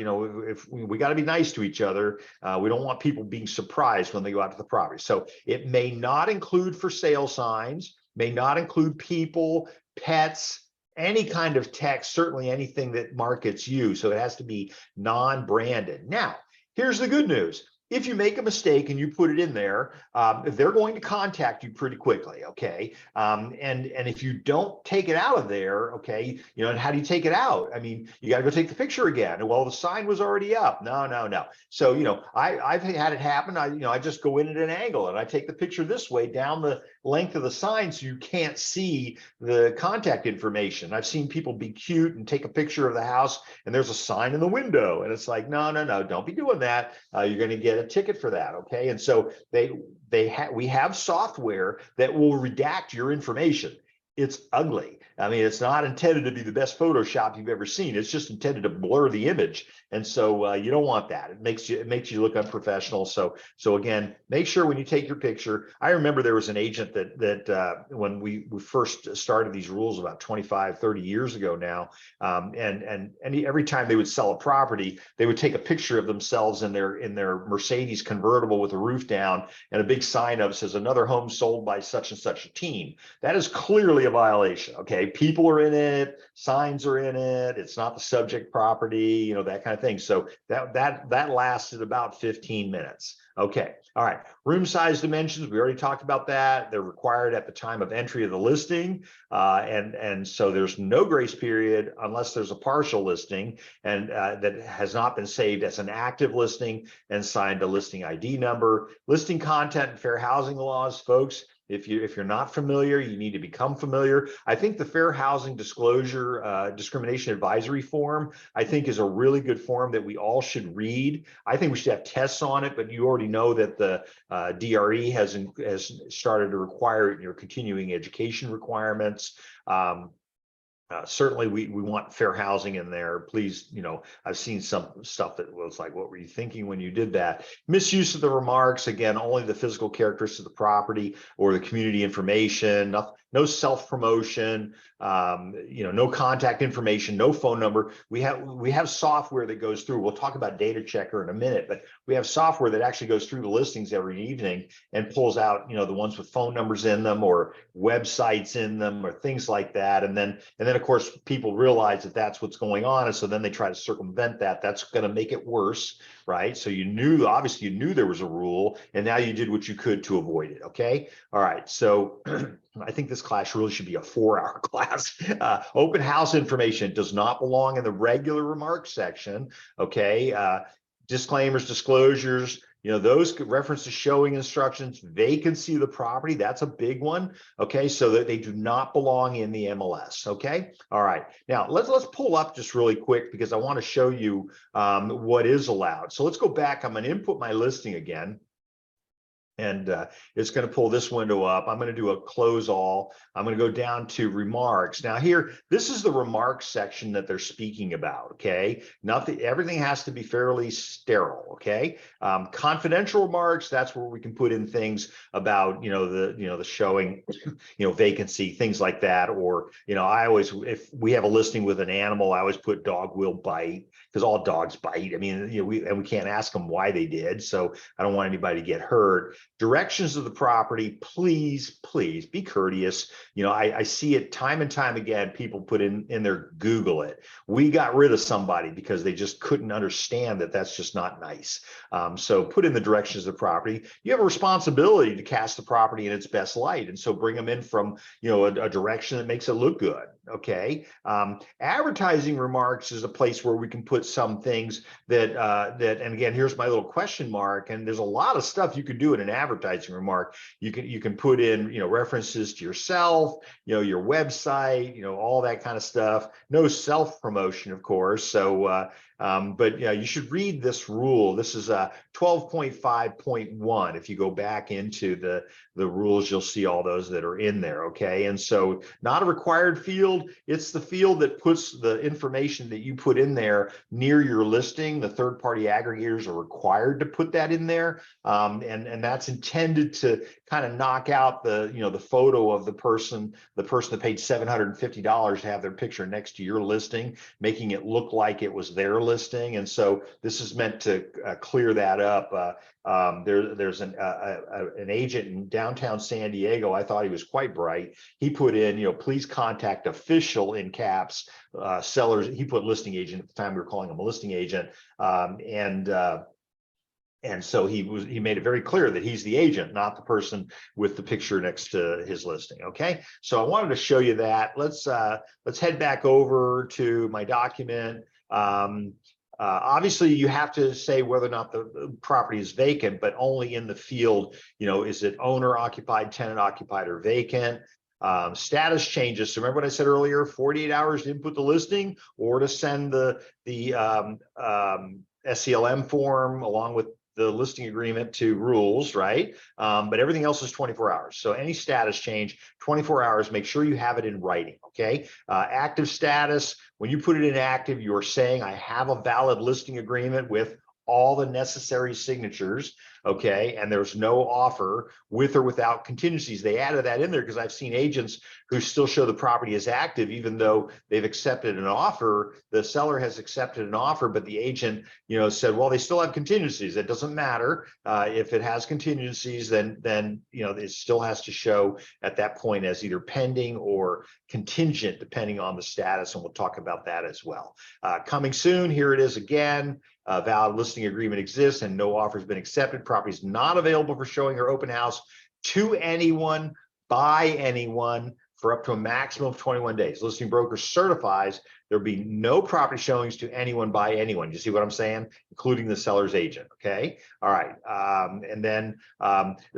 if we got to be nice to each other, we don't want people being surprised when they go out to the property. So it may not include for sale signs, may not include people, pets, any kind of text, certainly anything that markets you. So it has to be non-branded. Now, here's the good news. If you make a mistake and you put it in there, they're going to contact you pretty quickly, okay? And if you don't take it out of there, okay, and how do you take it out? I mean, you got to go take the picture again. Well, the sign was already up. No. So, I've had it happen. I just go in at an angle and I take the picture this way down the length of the sign so you can't see the contact information. I've seen people be cute and take a picture of the house and there's a sign in the window and it's like, no, don't be doing that. You're going to get a ticket for that. Okay. And so we have software that will redact your information. It's ugly. I mean, it's not intended to be the best Photoshop you've ever seen. It's just intended to blur the image. And so you don't want that. It makes you look unprofessional. So again, make sure when you take your picture. I remember there was an agent that when we first started these rules about 25, 30 years ago now, and every time they would sell a property, they would take a picture of themselves in their Mercedes convertible with the roof down and a big sign up says another home sold by such and such a team. That is clearly a violation. Okay, people are in it, signs are in it, it's not the subject property, that kind of thing. So that lasted about 15 minutes. Okay, all right. Room size dimensions, we already talked about that. They're required at the time of entry of the listing. And so there's no grace period unless there's a partial listing and that has not been saved as an active listing and signed a listing ID number. Listing content and fair housing laws, folks. If you're not familiar, you need to become familiar. I think the Fair Housing Disclosure Discrimination Advisory Form, I think, is a really good form that we all should read. I think we should have tests on it, but you already know that the DRE has started to require it in your continuing education requirements. Certainly we want fair housing in there. Please, I've seen some stuff that was like, what were you thinking when you did that? Misuse of the remarks, again, only the physical characteristics of the property or the community information, no self-promotion, no contact information, no phone number. We have software that goes through. We'll talk about Data Checker in a minute, but we have software that actually goes through the listings every evening and pulls out, the ones with phone numbers in them or websites in them or things like that. And then of course, people realize that that's what's going on. And so then they try to circumvent that. That's going to make it worse, right? So you knew, obviously you knew there was a rule, and now you did what you could to avoid it, okay? All right, so I think this class really should be a 4-hour class. Open house information does not belong in the regular remarks section, okay? Disclaimers, disclosures, those reference to showing instructions, vacancy of the property, that's a big one, okay? So that they do not belong in the MLS, okay? All right, now let's pull up just really quick because I want to show you what is allowed. So let's go back. I'm going to input my listing again. And it's going to pull this window up. I'm going to do a close all. I'm going to go down to remarks. Now here, this is the remarks section that they're speaking about, okay? Everything has to be fairly sterile, okay? Confidential remarks, that's where we can put in things about, the showing, vacancy, things like that. Or, I always, if we have a listing with an animal, I always put dog will bite, because all dogs bite. I mean, we can't ask them why they did. So I don't want anybody to get hurt. Directions of the property, please be courteous. I see it time and time again. People put in their Google it. We got rid of somebody because they just couldn't understand that that's just not nice. So put in the directions of the property. You have a responsibility to cast the property in its best light, and so bring them in from a direction that makes it look good. Okay. Advertising remarks is a place where we can put some things that and again, here's my little question mark, and there's a lot of stuff you can do in an advertising remark. You can put in references to yourself, your website, all that kind of stuff. No self promotion, of course. So but you should read this rule. This is 12.5.1. If you go back into the rules, you'll see all those that are in there. Okay. And so not a required field. It's the field that puts the information that you put in there near your listing. The third-party aggregators are required to put that in there. And that's intended to kind of knock out the photo of the person that paid $750 to have their picture next to your listing, making it look like it was their listing. And so this is meant to clear that up. There's an agent in downtown San Diego. I thought he was quite bright. He put in, please contact official in caps, sellers. He put listing agent at the time. We were calling him a listing agent. And so he made it very clear that he's the agent, not the person with the picture next to his listing. Okay, so I wanted to show you that. Let's head back over to my document. Obviously, you have to say whether or not the property is vacant, but only in the field. Is it owner occupied, tenant occupied, or vacant? Status changes. So remember what I said earlier: 48 hours to input the listing, or to send the SDMLS form along with the listing agreement to rules, right? But everything else is 24 hours. So any status change, 24 hours, make sure you have it in writing, okay? Active status, when you put it in active, you're saying I have a valid listing agreement with all the necessary signatures, okay? And there's no offer with or without contingencies. They added that in there because I've seen agents who still show the property as active, even though they've accepted an offer. The seller has accepted an offer, but the agent, said, well, they still have contingencies. It doesn't matter. If it has contingencies, then it still has to show at that point as either pending or contingent, depending on the status. And we'll talk about that as well. Coming soon, here it is again. Valid listing agreement exists and no offer has been accepted. Property is not available for showing or open house to anyone, by anyone, for up to a maximum of 21 days. Listing broker certifies there'll be no property showings to anyone by anyone. You see what I'm saying? Including the seller's agent, okay? All right, and then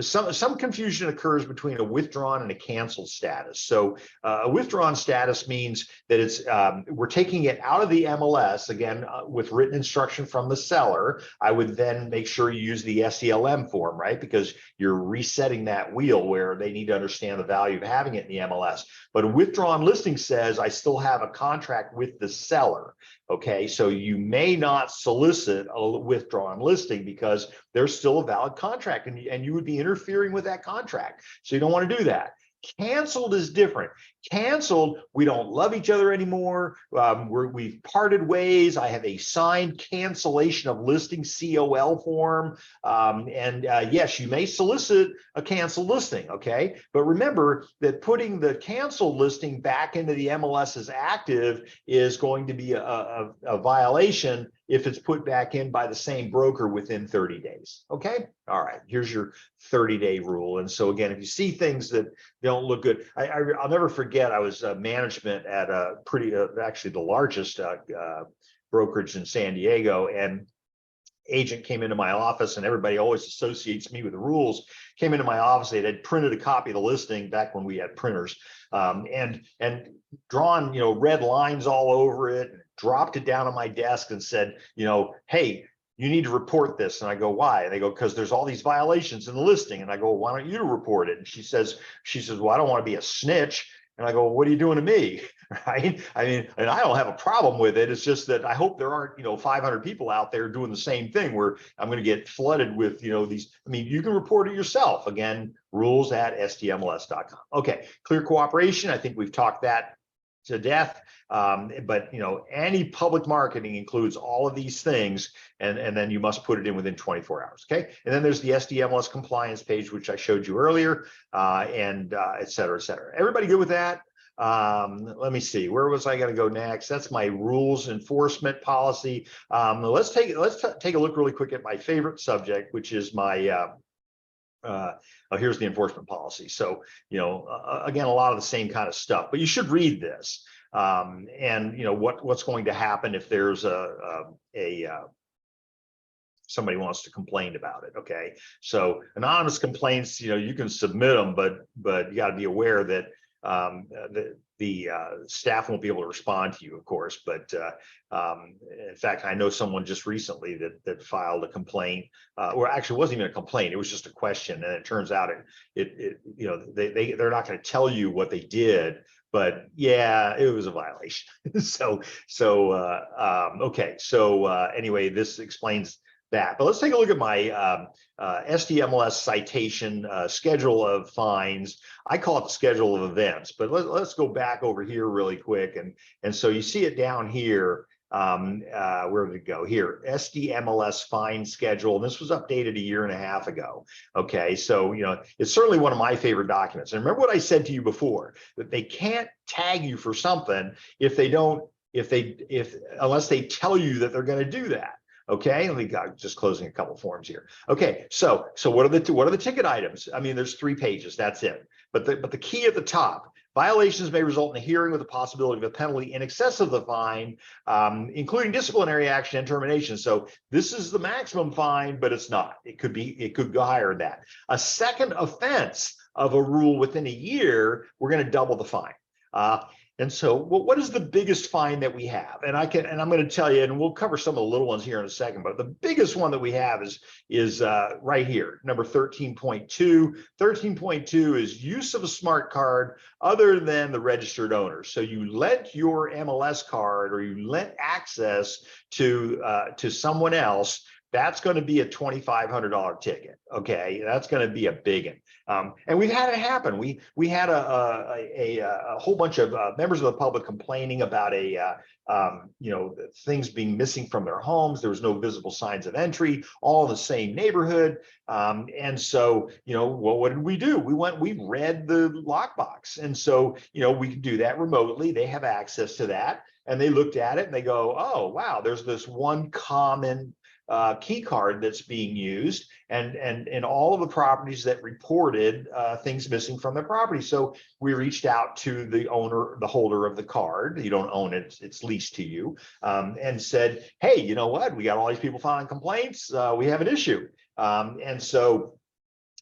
some confusion occurs between a withdrawn and a canceled status. So a withdrawn status means that it's we're taking it out of the MLS, again, with written instruction from the seller. I would then make sure you use the SDLM form, right? Because you're resetting that wheel where they need to understand the value of having it in the MLS. But a withdrawn listing says I still have a contract with the seller. Okay, so you may not solicit a withdrawn listing because there's still a valid contract and you would be interfering with that contract. So you don't want to do that. Canceled is different. Canceled, we don't love each other anymore. We've parted ways. I have a signed cancellation of listing COL form. Yes, you may solicit a canceled listing, okay? But remember that putting the canceled listing back into the MLS as active is going to be a violation if it's put back in by the same broker within 30 days. Okay. All right. Here's your 30-day rule. And so again, if you see things that don't look good, I'll never forget, I was management at a pretty, actually the largest brokerage in San Diego, and agent came into my office, and everybody always associates me with the rules. Came into my office, they had printed a copy of the listing back when we had printers, and drawn, red lines all over it, dropped it down on my desk and said, hey, you need to report this. And I go, why? And they go, because there's all these violations in the listing. And I go, why don't you report it? And she says, well, I don't want to be a snitch. And I go, what are you doing to me? Right? I mean, and I don't have a problem with it. It's just that I hope there aren't, 500 people out there doing the same thing where I'm going to get flooded with, these. I mean, you can report it yourself. Again, rules at SDMLS.com. Okay, clear cooperation. I think we've talked that to death. But any public marketing includes all of these things, and then you must put it in within 24 hours. Okay. And then there's the SDMLS compliance page, which I showed you earlier, and et cetera, et cetera. Everybody good with that? Let me see, where was I going to go next? That's my rules enforcement policy. Let's take a look really quick at my favorite subject, which is my here's the enforcement policy. So, again, a lot of the same kind of stuff, but you should read this. And what's going to happen if there's somebody wants to complain about it. Okay, so anonymous complaints, you can submit them, but you got to be aware that the staff won't be able to respond to you, of course. But in fact, I know someone just recently that filed a complaint, or actually wasn't even a complaint. It was just a question, and it turns out they're not going to tell you what they did, but yeah, it was a violation. Okay. So anyway, this explains that. But let's take a look at my SDMLS citation schedule of fines. I call it the schedule of events, but let's go back over here really quick. And so you see it down here. Where did it go? Here, SDMLS fine schedule. And this was updated 1.5 years ago. Okay, so it's certainly one of my favorite documents. And remember what I said to you before, that they can't tag you for something unless they tell you that they're going to do that. Okay, let me just closing a couple forms here. Okay, so what are the ticket items? I mean, there's 3 pages. That's it. But the key at the top: violations may result in a hearing with the possibility of a penalty in excess of the fine, including disciplinary action and termination. So this is the maximum fine, but it's not. It could go higher than that. A second offense of a rule within 1 year, we're going to double the fine. And so, what is the biggest fine that we have? And I'm going to tell you, and we'll cover some of the little ones here in a second, but the biggest one that we have is right here, number 13.2. 13.2 is use of a smart card other than the registered owner. So you lent your MLS card, or you lent access to someone else. That's going to be a $2,500 ticket. Okay, that's going to be a big one. And we've had it happen. We had a whole bunch of members of the public complaining about things being missing from their homes. There was no visible signs of entry, all in the same neighborhood. And so, what did we do? We read the lockbox, and so we can do that remotely. They have access to that, and they looked at it and they go, oh wow, there's this one common key card that's being used, and all of the properties that reported things missing from their property. So we reached out to the holder of the card. You don't own it, it's leased to you, and said, hey, you know what? We got all these people filing complaints. We have an issue. And so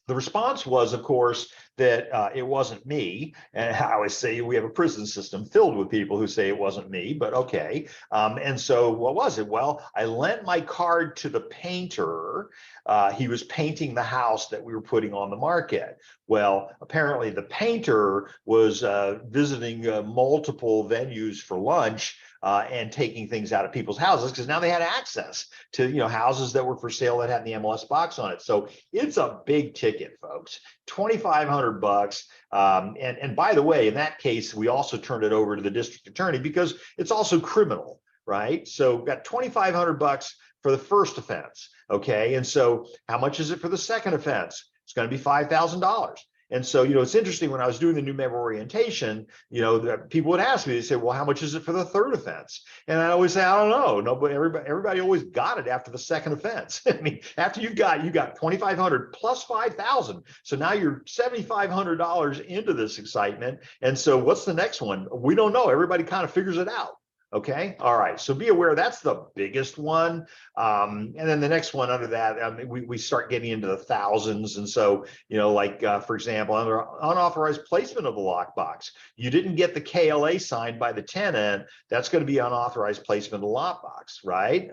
the response was, of course, that it wasn't me. And I always say we have a prison system filled with people who say it wasn't me, but okay. And so what was it? Well, I lent my card to the painter. He was painting the house that we were putting on the market. Well, apparently the painter was visiting multiple venues for lunch and taking things out of people's houses, because now they had access to houses that were for sale that had the MLS box on it. So it's a big ticket, folks. $2,500. And by the way, in that case, we also turned it over to the district attorney because it's also criminal, right? So we've got $2,500 for the first offense. Okay, and so how much is it for the second offense? It's going to be $5,000. And so, it's interesting, when I was doing the new member orientation, that people would ask me, they say, well, how much is it for the third offense? And I always say, I don't know. No, but everybody always got it after the second offense. I mean, after you got $2,500 plus $5,000. So now you're $7,500 into this excitement. And so what's the next one? We don't know. Everybody kind of figures it out. Okay. All right. So be aware, that's the biggest one. And then the next one under that, we start getting into the thousands. And so, for example, under unauthorized placement of the lockbox, you didn't get the KLA signed by the tenant. That's going to be unauthorized placement of the lockbox, right?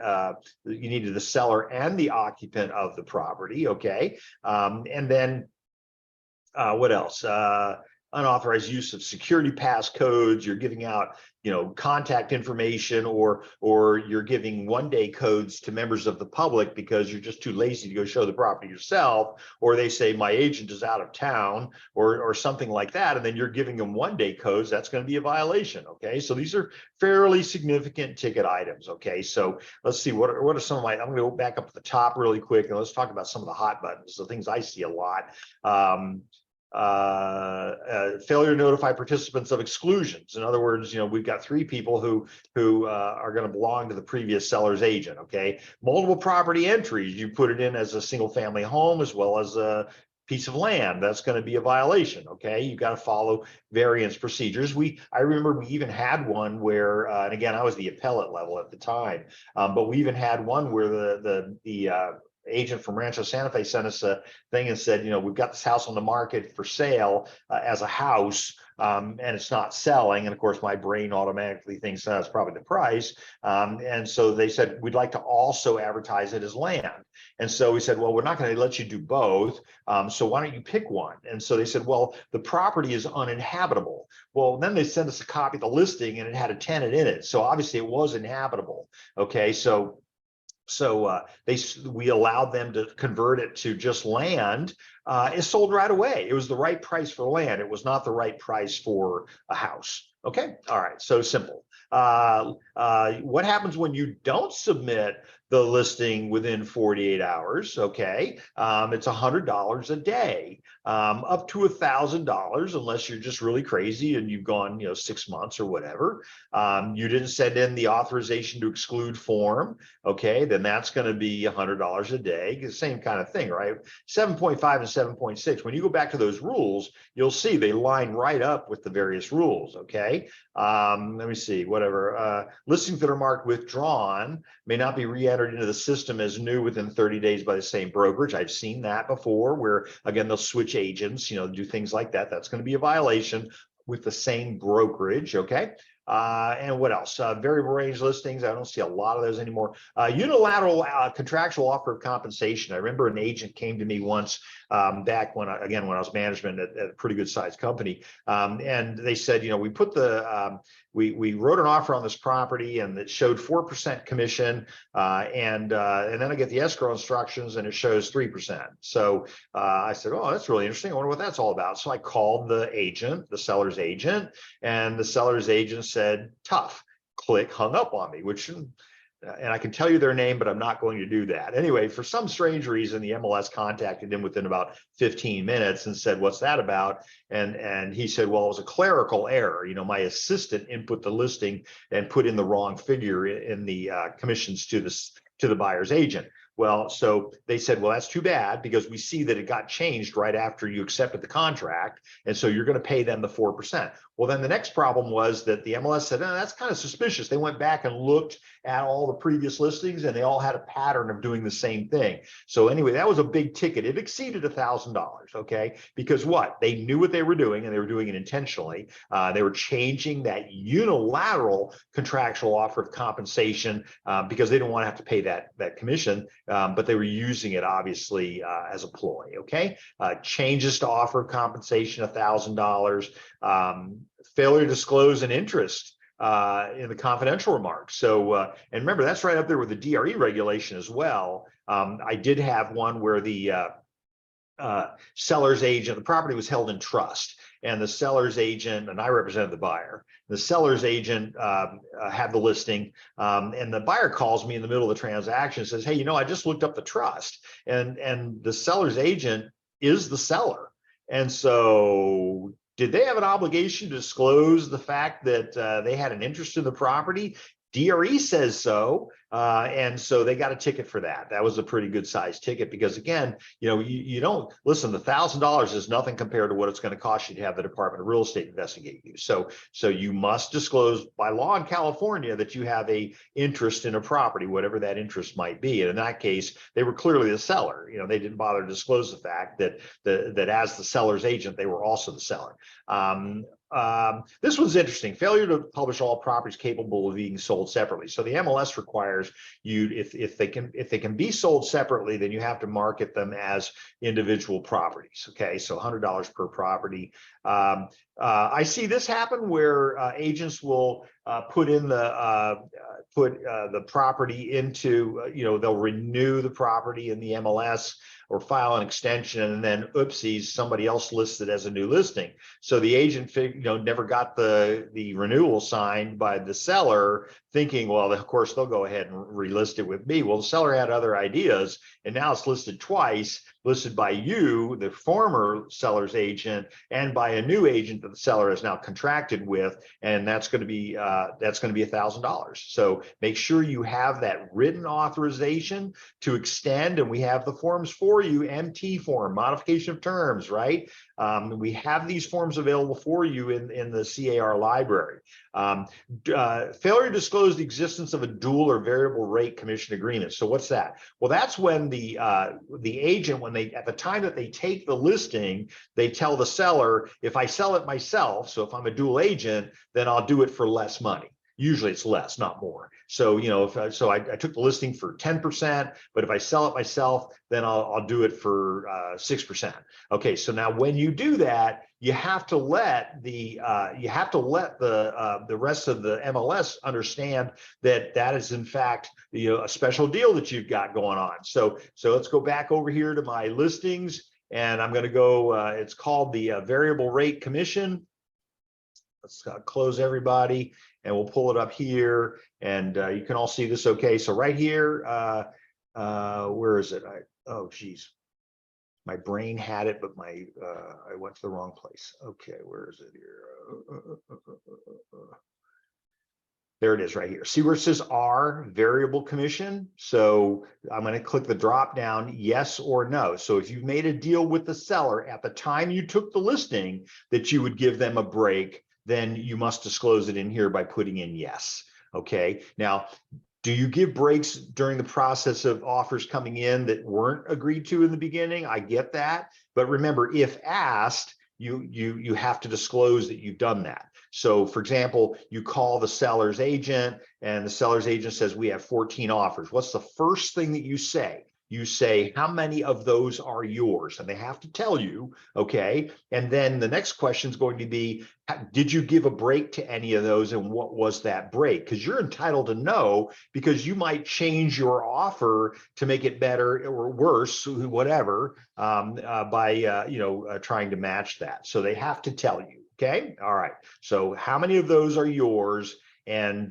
You needed the seller and the occupant of the property. Okay. And then what else? Unauthorized use of security passcodes. You're giving out, contact information, or you're giving one-day codes to members of the public because you're just too lazy to go show the property yourself, or they say my agent is out of town, or something like that, and then you're giving them one-day codes. That's going to be a violation. Okay, so these are fairly significant ticket items. Okay, so let's see, what are some of my, I'm going to go back up at the top really quick, and let's talk about some of the hot buttons, the things I see a lot. Failure to notify participants of exclusions. In other words, we've got three people who are going to belong to the previous seller's agent. Okay, multiple property entries. You put it in as a single family home as well as a piece of land. That's going to be a violation. Okay, you got to follow variance procedures. I remember we even had one where, and again, I was the appellate level at the time, but we even had one where the agent from Rancho Santa Fe sent us a thing and said, we've got this house on the market for sale as a house, and it's not selling. And of course, my brain automatically thinks that's probably the price. And so they said, we'd like to also advertise it as land. And so we said, well, we're not going to let you do both. So why don't you pick one? And so they said, well, the property is uninhabitable. Well, then they sent us a copy of the listing and it had a tenant in it. So obviously it was inhabitable. Okay, so we allowed them to convert it to just land. It sold right away. It was the right price for land. It was not the right price for a house. Okay. All right. So simple. What happens when you don't submit the listing within 48 hours? Okay. It's $100 a day, up to $1,000, unless you're just really crazy and you've gone, 6 months or whatever. You didn't send in the authorization to exclude form. Okay. Then that's going to be $100 a day. The same kind of thing, right? 7.5 and 7.6. When you go back to those rules, you'll see they line right up with the various rules. Okay. Let me see, whatever. Listings that are marked withdrawn may not be re-entered into the system as new within 30 days by the same brokerage. I've seen that before, where again, they'll switch agents, do things like that. That's going to be a violation with the same brokerage. Okay. And what else? Variable range listings. I don't see a lot of those anymore. Unilateral contractual offer of compensation. I remember an agent came to me once back when I was management at a pretty good sized company, and they said, we put we wrote an offer on this property and it showed 4% commission, and then I get the escrow instructions and it shows 3%. So I said, oh, that's really interesting. I wonder what that's all about. So I called the agent, the seller's agent, and the seller's agent said, tough. Click, hung up on me, and I can tell you their name, but I'm not going to do that. Anyway, for some strange reason, the MLS contacted him within about 15 minutes and said, what's that about? And he said, well, it was a clerical error. My assistant input the listing and put in the wrong figure in the commissions to the buyer's agent. Well, so they said, well, that's too bad, because we see that it got changed right after you accepted the contract. And so you're going to pay them the 4%. Well, then the next problem was that the MLS said, oh, that's kind of suspicious. They went back and looked at all the previous listings and they all had a pattern of doing the same thing. So anyway, that was a big ticket. It exceeded $1,000. Okay. Because what? They knew what they were doing and they were doing it intentionally. They were changing that unilateral contractual offer of compensation because they didn't want to have to pay that commission, but they were using it obviously as a ploy. Okay. Changes to offer of compensation, $1,000. Failure to disclose an interest in the confidential remarks. So, and remember, that's right up there with the DRE regulation as well. I did have one where the seller's agent, the property was held in trust, and the seller's agent, and I represented the buyer, the seller's agent had the listing, and the buyer calls me in the middle of the transaction and says, hey, I just looked up the trust, and the seller's agent is the seller. And so did they have an obligation to disclose the fact that they had an interest in the property? DRE says so, and so they got a ticket for that. That was a pretty good sized ticket because, again, you don't listen. The $1,000 is nothing compared to what it's going to cost you to have the Department of Real Estate investigate you. So you must disclose by law in California that you have a interest in a property, whatever that interest might be. And in that case, they were clearly the seller. They didn't bother to disclose the fact that that as the seller's agent, they were also the seller. This was interesting. Failure to publish all properties capable of being sold separately. So the MLS requires you, if they can be sold separately, then you have to market them as individual properties. Okay, so $100 per property. I see this happen where agents will put in the property into they'll renew the property in the MLS or file an extension, and then oopsies, somebody else lists it as a new listing. So the agent never got the renewal signed by the seller, thinking, well, of course they'll go ahead and relist it with me. Well, the seller had other ideas, and now it's listed twice, listed by you, the former seller's agent, and by a new agent that the seller is now contracted with, and that's going to be $1,000. So make sure you have that written authorization to extend, and we have the forms for you, MT form, modification of terms, right? We have these forms available for you in the CAR library. Failure to disclose the existence of a dual or variable rate commission agreement. So what's that? Well, that's when the agent, at the time that they take the listing, they tell the seller, if I sell it myself, so if I'm a dual agent, then I'll do it for less money. Usually it's less, not more. So, I took the listing for 10%, but if I sell it myself, then I'll do it for 6%. Okay, so now when you do that, you have to let the rest of the MLS understand that is in fact a special deal that you've got going on. So let's go back over here to my listings, and I'm going to go. It's called the variable rate commission. Let's close everybody, and we'll pull it up here, and you can all see this okay. So right here, where is it? Oh geez, my brain had it, but I went to the wrong place. Okay, where is it here? There it is right here. See where it says R, variable commission? So I'm going to click the drop down, yes or no. So if you've made a deal with the seller at the time you took the listing that you would give them a break, then you must disclose it in here by putting in yes. Okay. Now, do you give breaks during the process of offers coming in that weren't agreed to in the beginning? I get that. But remember, if asked, you have to disclose that you've done that. So for example, you call the seller's agent, and the seller's agent says, we have 14 offers. What's the first thing that you say? You say, how many of those are yours? And they have to tell you, okay? And then the next question is going to be, did you give a break to any of those, and what was that break? Because you're entitled to know, because you might change your offer to make it better or worse, whatever, by trying to match that. So they have to tell you, okay? All right. So how many of those are yours? And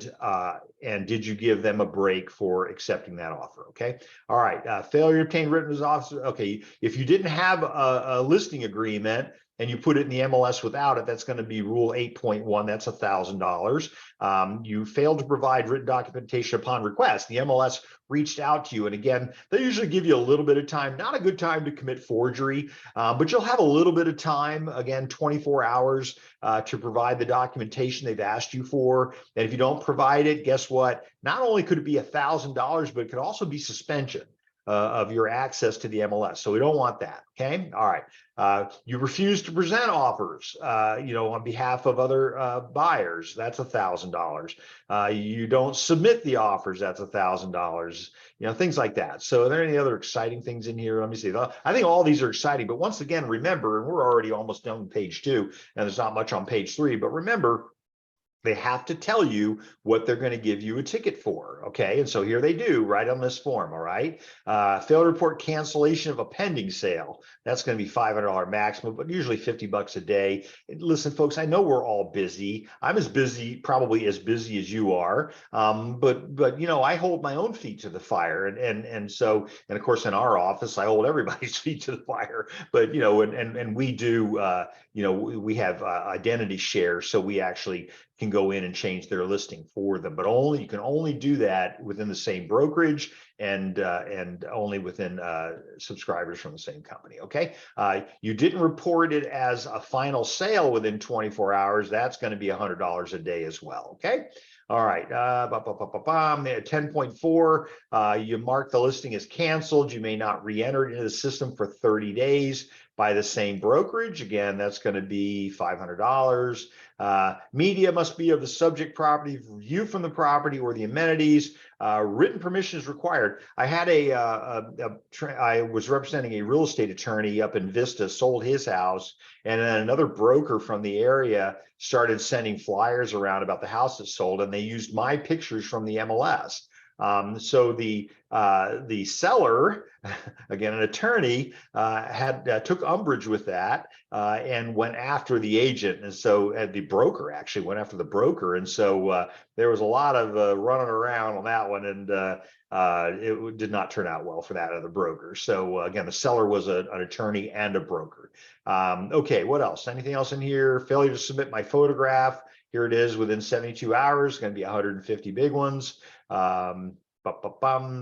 did you give them a break for accepting that offer? Okay. All right. Failure to obtain written results. Okay. If you didn't have a listing agreement and you put it in the MLS without it, that's going to be Rule 8.1. That's $1,000. You failed to provide written documentation upon request. The MLS reached out to you, and again, they usually give you a little bit of time. Not a good time to commit forgery, but you'll have a little bit of time. Again, 24 hours to provide the documentation they've asked you for. And if you don't provide it, guess what? Not only could it be $1,000, but it could also be suspension of your access to the MLS. So we don't want that. Okay. All right. You refuse to present offers, on behalf of other buyers. That's $1,000. You don't submit the offers. That's $1,000. Things like that. So are there any other exciting things in here? Let me see. I think all these are exciting, but once again, remember, and we're already almost done with page 2, and there's not much on page 3, but remember they have to tell you what they're going to give you a ticket for. Okay. And so here they do right on this form. All right. Fail to report cancellation of a pending sale. That's going to be $500 maximum, but usually $50 a day. And listen, folks, I know we're all busy. I'm as busy, probably as busy as you are. But you know, I hold my own feet to the fire. And so, and of course, in our office, I hold everybody's feet to the fire. But, you know, and we do, you know, we have identity shares. So we actually can go in and change their listing for them, but only you can only do that within the same brokerage and only within subscribers from the same company. Okay, you didn't report it as a final sale within 24 hours. That's going to be $100 a day as well. Okay. All right, 10.4, you mark the listing as canceled. You may not re-enter it into the system for 30 days by the same brokerage. Again, that's going to be $500. Media must be of the subject property, view from the property or the amenities. Written permission is required. I had I was representing a real estate attorney up in Vista, sold his house, and then another broker from the area started sending flyers around about the house that sold, and they used my pictures from the MLS. So the seller, again, an attorney, took umbrage with that and went after the agent. And so the broker actually went after the broker. And so there was a lot of running around on that one. And it did not turn out well for that other broker. So again, the seller was an attorney and a broker. Okay, what else? Anything else in here? Failure to submit my photograph. Here it is within 72 hours, going to be 150 big ones.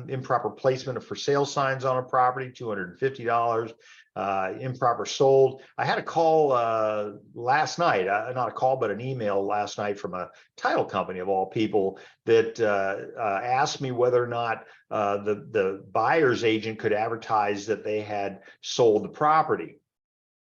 Improper placement of for sale signs on a property, $250. Improper sold. I had a call last night, not a call, but an email last night from a title company of all people that asked me whether or not the buyer's agent could advertise that they had sold the property.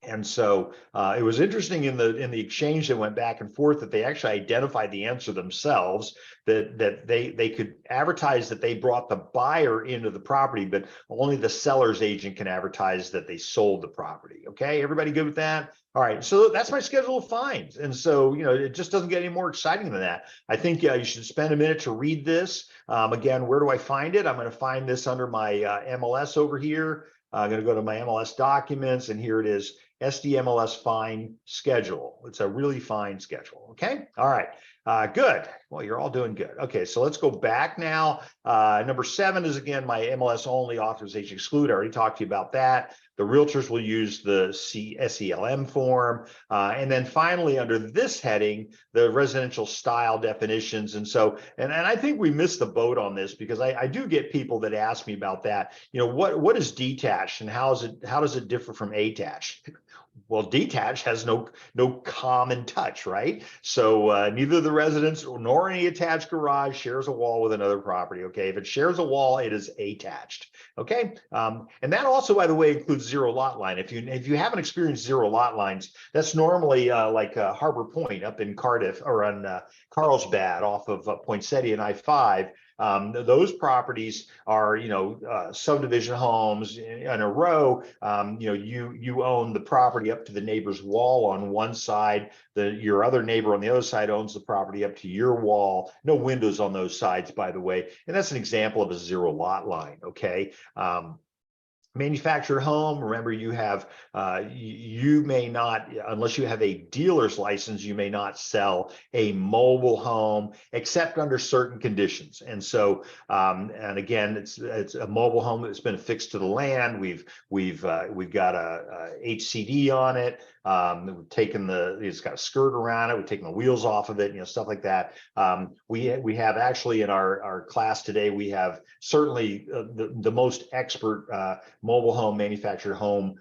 And so it was interesting in the exchange that went back and forth that they actually identified the answer themselves, that they could advertise that they brought the buyer into the property, but only the seller's agent can advertise that they sold the property. Okay, everybody good with that? All right, so that's my schedule of fines. And so, you know, it just doesn't get any more exciting than that. I think you should spend a minute to read this. Again, where do I find it? I'm going to find this under my MLS over here. I'm going to go to my MLS documents, and here it is, SDMLS fine schedule. It's a really fine schedule. Okay. All right. Good. Well, you're all doing good. Okay. So let's go back now. Number 7 is, again, my MLS only authorization exclude. I already talked to you about that. The realtors will use the SELM form. And then finally, under this heading, the residential style definitions. And so, and I think we missed the boat on this, because I do get people that ask me about that. You know, what is detached and how does it differ from attached? Well, detached has no common touch, right? So neither the residence nor any attached garage shares a wall with another property. Okay, if it shares a wall, it is attached. Okay, and that also, by the way, includes zero lot line. If you haven't experienced zero lot lines, that's normally like Harbor Point up in Cardiff, or on Carlsbad off of Poinsettia and I-5. Those properties are, you know, subdivision homes in a row. You know, you own the property up to the neighbor's wall on one side. Your other neighbor on the other side owns the property up to your wall. No windows on those sides, by the way. And that's an example of a zero lot line. Okay. Manufactured home, remember, you have you may not, unless you have a dealer's license, you may not sell a mobile home except under certain conditions. And so and again, it's a mobile home that's been affixed to the land. We've got a HCD on it. We've taken it's got a skirt around it. We've taken the wheels off of it, you know, stuff like that. We have actually in our class today, we have certainly the most expert mobile home, manufactured home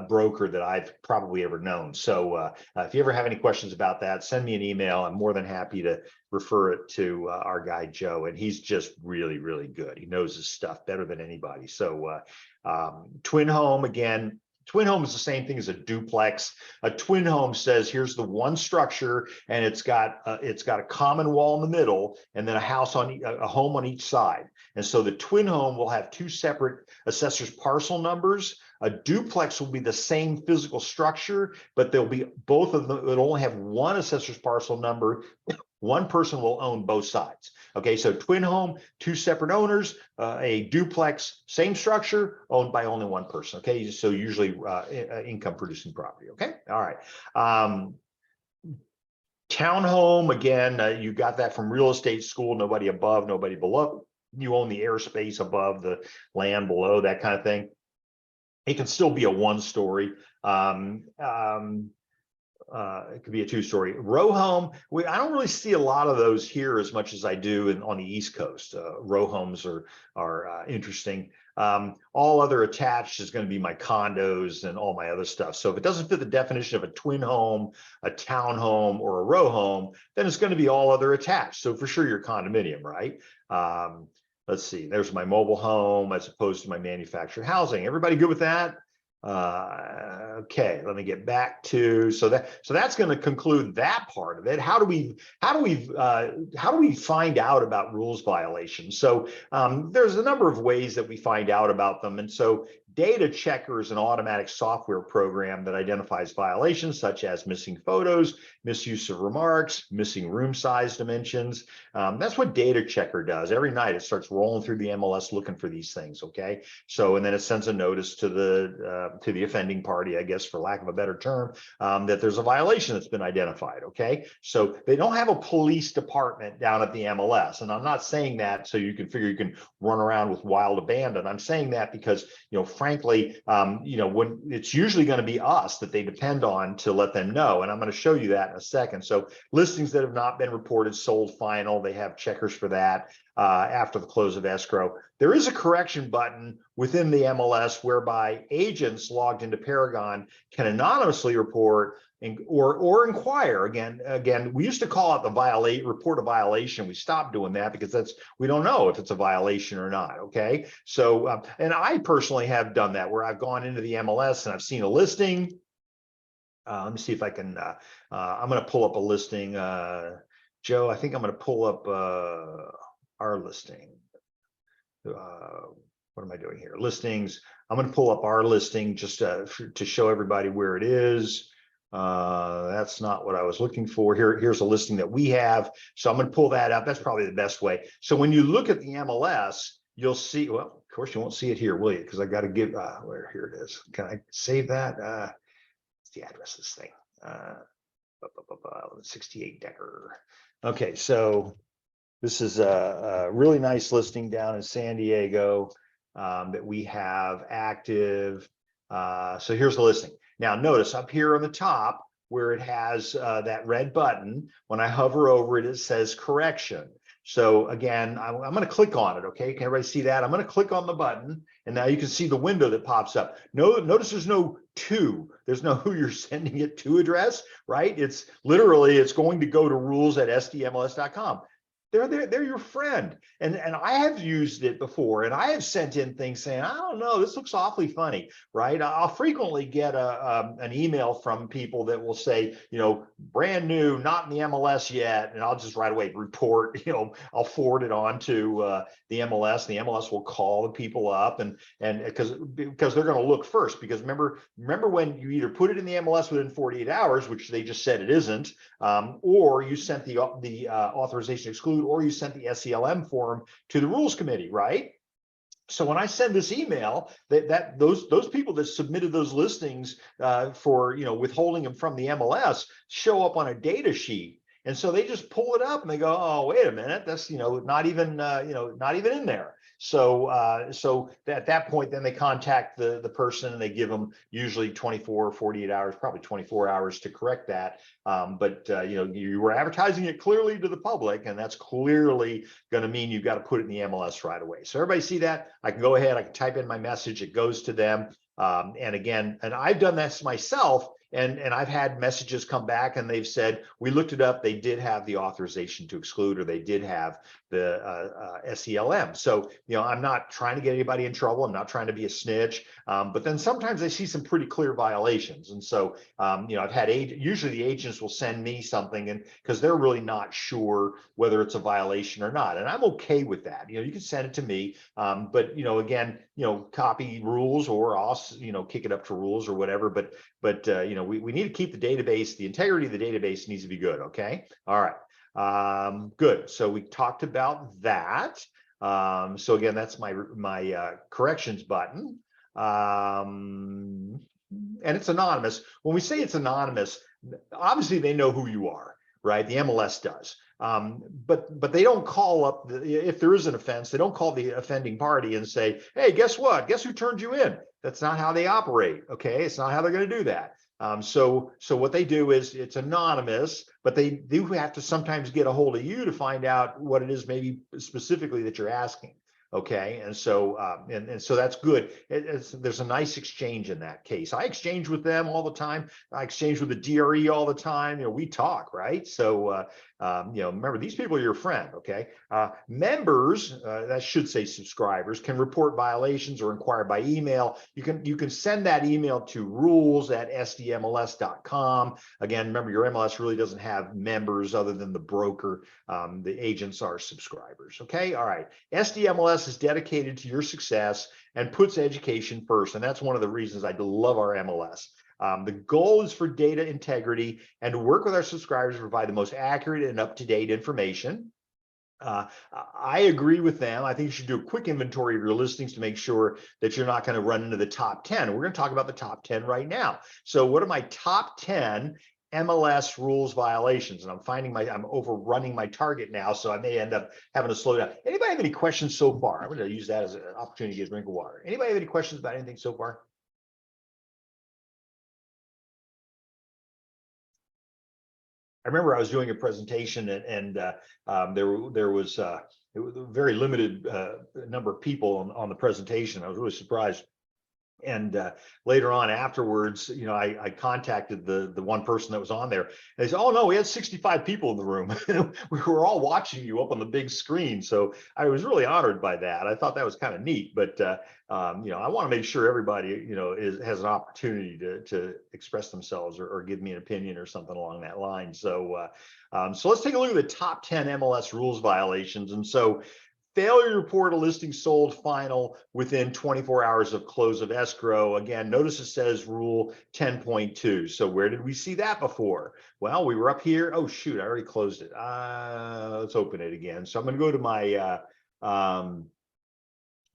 broker that I've probably ever known. So if you ever have any questions about that, send me an email. I'm more than happy to refer it to our guy, Joe, and he's just really, really good. He knows his stuff better than anybody. So twin home, again, twin home is the same thing as a duplex. A twin home says, here's the one structure, and it's got a common wall in the middle, and then a home on each side. And so the twin home will have 2 separate assessor's parcel numbers. A duplex will be the same physical structure, but there'll be both of them. It'll only have one assessor's parcel number, one person will own both sides. Okay, so twin home, two separate owners, a duplex, same structure, owned by only one person. Okay, so usually income producing property. Okay, all right. Townhome, again, you got that from real estate school, nobody above, nobody below. You own the airspace above, the land below, that kind of thing. It can still be a one-story. It could be a two-story. Row home, I don't really see a lot of those here as much as I do on the East Coast. Row homes are interesting. All other attached is going to be my condos and all my other stuff. So if it doesn't fit the definition of a twin home, a town home, or a row home, then it's going to be all other attached. So for sure, your condominium, right? Let's see, there's my mobile home as opposed to my manufactured housing. Everybody good with that? Okay, let me get back to, so that's going to conclude that part of it. How do we find out about rules violations? So there's a number of ways that we find out about them. And so Data Checker is an automatic software program that identifies violations such as missing photos, misuse of remarks, missing room size dimensions. That's what Data Checker does. Every night it starts rolling through the MLS looking for these things, okay? So, and then it sends a notice to the offending party, I guess, for lack of a better term, that there's a violation that's been identified, okay? So they don't have a police department down at the MLS. And I'm not saying that so you can figure you can run around with wild abandon. I'm saying that because, frankly, when it's usually going to be us that they depend on to let them know. And I'm going to show you that in a second. So listings that have not been reported sold final, they have checkers for that after the close of escrow. There is a correction button within the MLS whereby agents logged into Paragon can anonymously report or inquire. Again, we used to call it the report a violation. We stopped doing that because we don't know if it's a violation or not. Okay, so and I personally have done that where I've gone into the MLS and I've seen a listing. Let me see if I can. I'm going to pull up a listing. Joe, I think I'm going to pull up our listing. What am I doing here? Listings. I'm going to pull up our listing just to show everybody where it is. That's not what I was looking for. Here's a listing that we have. So I'm going to pull that up. That's probably the best way. So when you look at the MLS, you'll see, well, of course you won't see it here, will you? Because I got to give, here it is. Can I save that? What's the address of this thing? 68 Decker. Okay, so this is a really nice listing down in San Diego that we have active. So here's the listing. Now notice up here on the top where it has that red button, when I hover over it, it says correction. So again, I'm going to click on it, okay? Can everybody see that? I'm going to click on the button, and now you can see the window that pops up. Notice there's no to, there's no who you're sending it to address, right? It's literally, it's going to go to rules@sdmls.com. They're your friend. And I have used it before, and I have sent in things saying, I don't know, this looks awfully funny, right? I'll frequently get an email from people that will say, brand new, not in the MLS yet, and I'll just right away report, I'll forward it on to the MLS. The MLS will call the people up and because they're going to look first, because remember when you either put it in the MLS within 48 hours, which they just said it isn't, or you sent the authorization to exclude, or you sent the SELM form to the rules committee, right? So when I send this email, those people that submitted those listings for withholding them from the MLS show up on a data sheet, and so they just pull it up and they go, oh, wait a minute, that's not even in there. So so at that point, then they contact the person and they give them usually 24 or 48 hours, probably 24 hours to correct that. But you were advertising it clearly to the public, and that's clearly going to mean you've got to put it in the MLS right away. So everybody see that? I can go ahead, I can type in my message, it goes to them. And again, and I've done this myself. And I've had messages come back and they've said, we looked it up, they did have the authorization to exclude, or they did have the SELM. So, I'm not trying to get anybody in trouble. I'm not trying to be a snitch. But then sometimes I see some pretty clear violations. And so, I've had usually the agents will send me something, and because they're really not sure whether it's a violation or not. And I'm okay with that. You can send it to me. But, again, copy rules, or I'll, kick it up to rules or whatever. But we need to keep the database, the integrity of the database needs to be good. Okay. All right. Good. So we talked about that. So again, that's my corrections button. And it's anonymous. When we say it's anonymous, obviously they know who you are, right? The MLS does. But they don't call up, if there is an offense, they don't call the offending party and say, hey, guess what? Guess who turned you in? That's not how they operate, okay? It's not how they're going to do that. So what they do is it's anonymous, but they do have to sometimes get a hold of you to find out what it is maybe specifically that you're asking. Okay, and so so that's good. There's a nice exchange in that case. I exchange with them all the time. I exchange with the DRE all the time. We talk, right? So remember, these people are your friend. Okay, members, that should say subscribers, can report violations or inquire by email. You can send that email to rules@sdmls.com. Again, remember, your MLS really doesn't have members other than the broker. The agents are subscribers. Okay, all right. SDMLS is dedicated to your success and puts education first. And that's one of the reasons I love our MLS. The goal is for data integrity and to work with our subscribers to provide the most accurate and up-to-date information. I agree with them. I think you should do a quick inventory of your listings to make sure that you're not going to run into the top 10. We're going to talk about the top 10 right now. So what are my top 10 MLS rules violations? And I'm overrunning my target now, so I may end up having to slow down. Anybody have any questions so far? I'm going to use that as an opportunity to get a drink of water. Anybody have any questions about anything so far? I remember I was doing a presentation and there was a very limited number of people on the presentation. I was really surprised. And later on afterwards, I contacted the one person that was on there. They said, oh no, we had 65 people in the room. We were all watching you up on the big screen. So I was really honored by that. I thought that was kind of neat, but I want to make sure everybody, has an opportunity to express themselves or give me an opinion or something along that line. So let's take a look at the top 10 MLS rules violations. And so failure to report a listing sold final within 24 hours of close of escrow. Again, notice it says rule 10.2. So where did we see that before? Well, we were up here. Oh, shoot, I already closed it. Let's open it again. So I'm going to go to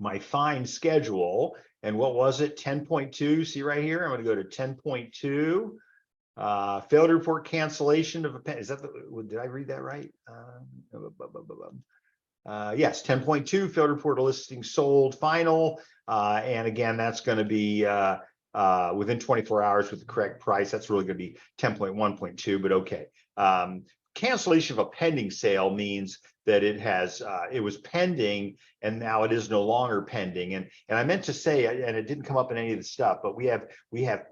my find schedule. And what was it? 10.2. See right here? I'm going to go to 10.2. Failure to report cancellation of a pen. Is that did I read that right? Yes, 10.2, failed to report a listing sold final. And again, that's going to be within 24 hours with the correct price. That's really going to be 10.1.2, but okay. Cancellation of a pending sale means that it was pending and now it is no longer pending. And I meant to say, and it didn't come up in any of the stuff, but we have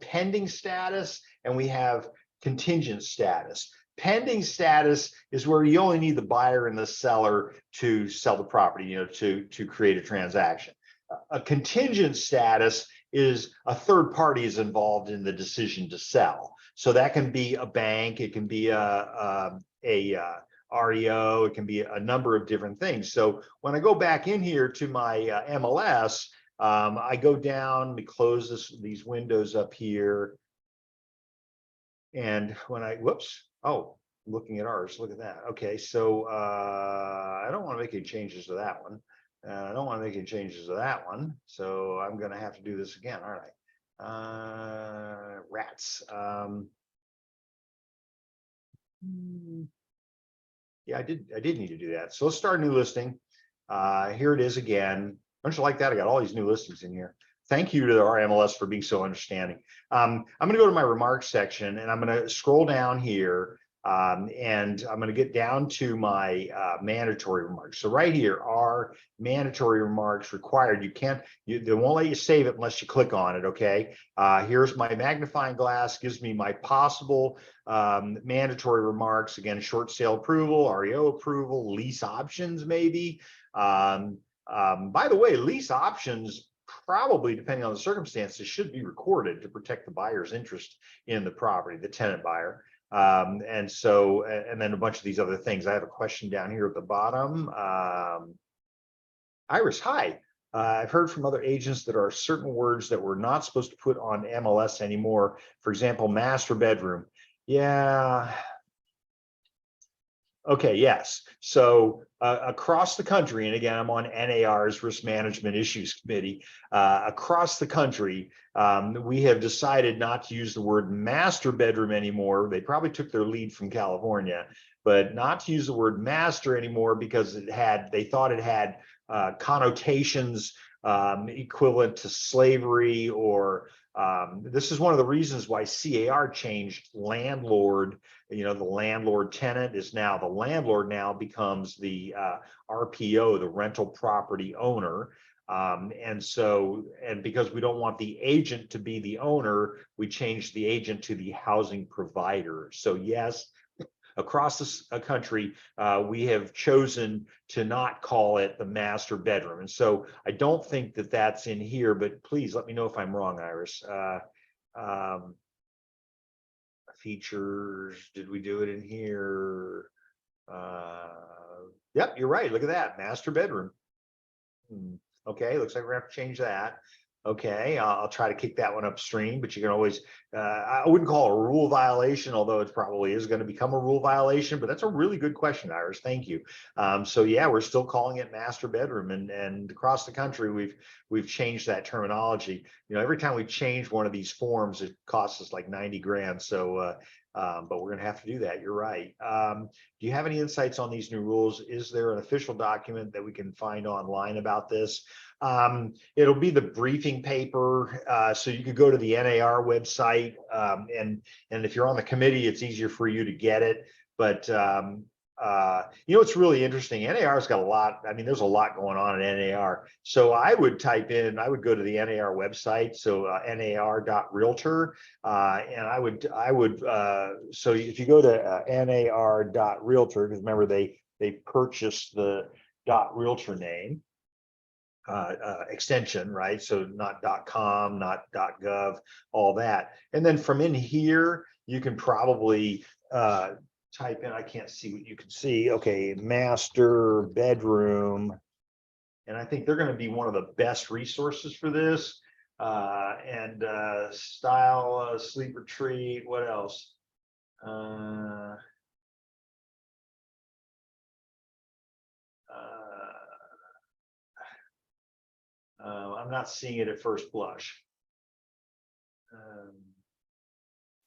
pending status and we have contingent status. Pending status is where you only need the buyer and the seller to sell the property, to create a transaction. A contingent status is a third party is involved in the decision to sell. So that can be a bank, it can be a REO, it can be a number of different things. So when I go back in here to my MLS, I go down, let me close these windows up here. And when looking at ours, look at that. Okay, so I don't want to make any changes to that one. I don't want to make any changes to that one. So I'm going to have to do this again. All right. Rats. Yeah, I did need to do that. So let's start a new listing. Here it is again. Don't you like that? I got all these new listings in here. Thank you to our MLS for being so understanding. I'm going to go to my remarks section and I'm going to scroll down here and I'm going to get down to my mandatory remarks. So right here are mandatory remarks required. They won't let you save it unless you click on it. Okay. Here's my magnifying glass, gives me my possible mandatory remarks. Again, short sale approval, REO approval, lease options maybe. By the way, lease options, probably depending on the circumstances, should be recorded to protect the buyer's interest in the property, the tenant buyer. And then a bunch of these other things. I have a question down here at the bottom. Iris, hi. I've heard from other agents that there are certain words that we're not supposed to put on MLS anymore. For example, master bedroom. Yeah. Okay, yes. So across the country, and again, I'm on NAR's Risk Management Issues Committee. Across the country, we have decided not to use the word master bedroom anymore. They probably took their lead from California, but not to use the word master anymore because they thought it had connotations equivalent to slavery, or this is one of the reasons why CAR changed landlord. The landlord tenant is now the landlord, now becomes the RPO, the rental property owner. And because we don't want the agent to be the owner, we changed the agent to the housing provider. So yes, across the country, we have chosen to not call it the master bedroom. And so I don't think that that's in here, but please let me know if I'm wrong, Iris. Features, did we do it in here? Yep, you're right. Look at that, master bedroom. Okay, looks like we're gonna have to change that. Okay, I'll try to kick that one upstream, but you can always, I wouldn't call it a rule violation, although it probably is going to become a rule violation, but that's a really good question, Iris. Thank you. So yeah, we're still calling it master bedroom, and across the country, we've changed that terminology. Every time we change one of these forms, it costs us like 90 grand. So, but we're going to have to do that. You're right. Do you have any insights on these new rules? Is there an official document that we can find online about this? It'll be the briefing paper, so you could go to the NAR website, and if you're on the committee, it's easier for you to get it. But it's really interesting. NAR's got a lot. I mean, there's a lot going on at NAR. So I would go to the NAR website, so nar.realtor, and I would. So if you go to nar.realtor, because remember they purchased the .realtor name. Extension, right? So not .com, not .gov, all that. And then from in here, you can probably type in, I can't see what you can see. Okay, master bedroom. And I think they're going to be one of the best resources for this. And style, sleep retreat, what else? I'm not seeing it at first blush.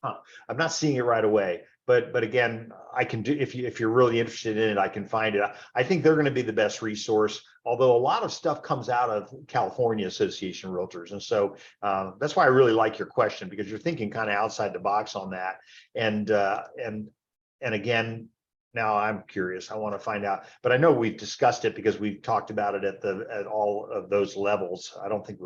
I'm not seeing it right away, but again, I can do, if you're really interested in it, I can find it. I think they're going to be the best resource, although a lot of stuff comes out of California Association of Realtors. And so that's why I really like your question, because you're thinking kind of outside the box on that. And again, now I'm curious. I want to find out, but I know we've discussed it because we've talked about it at all of those levels. I don't think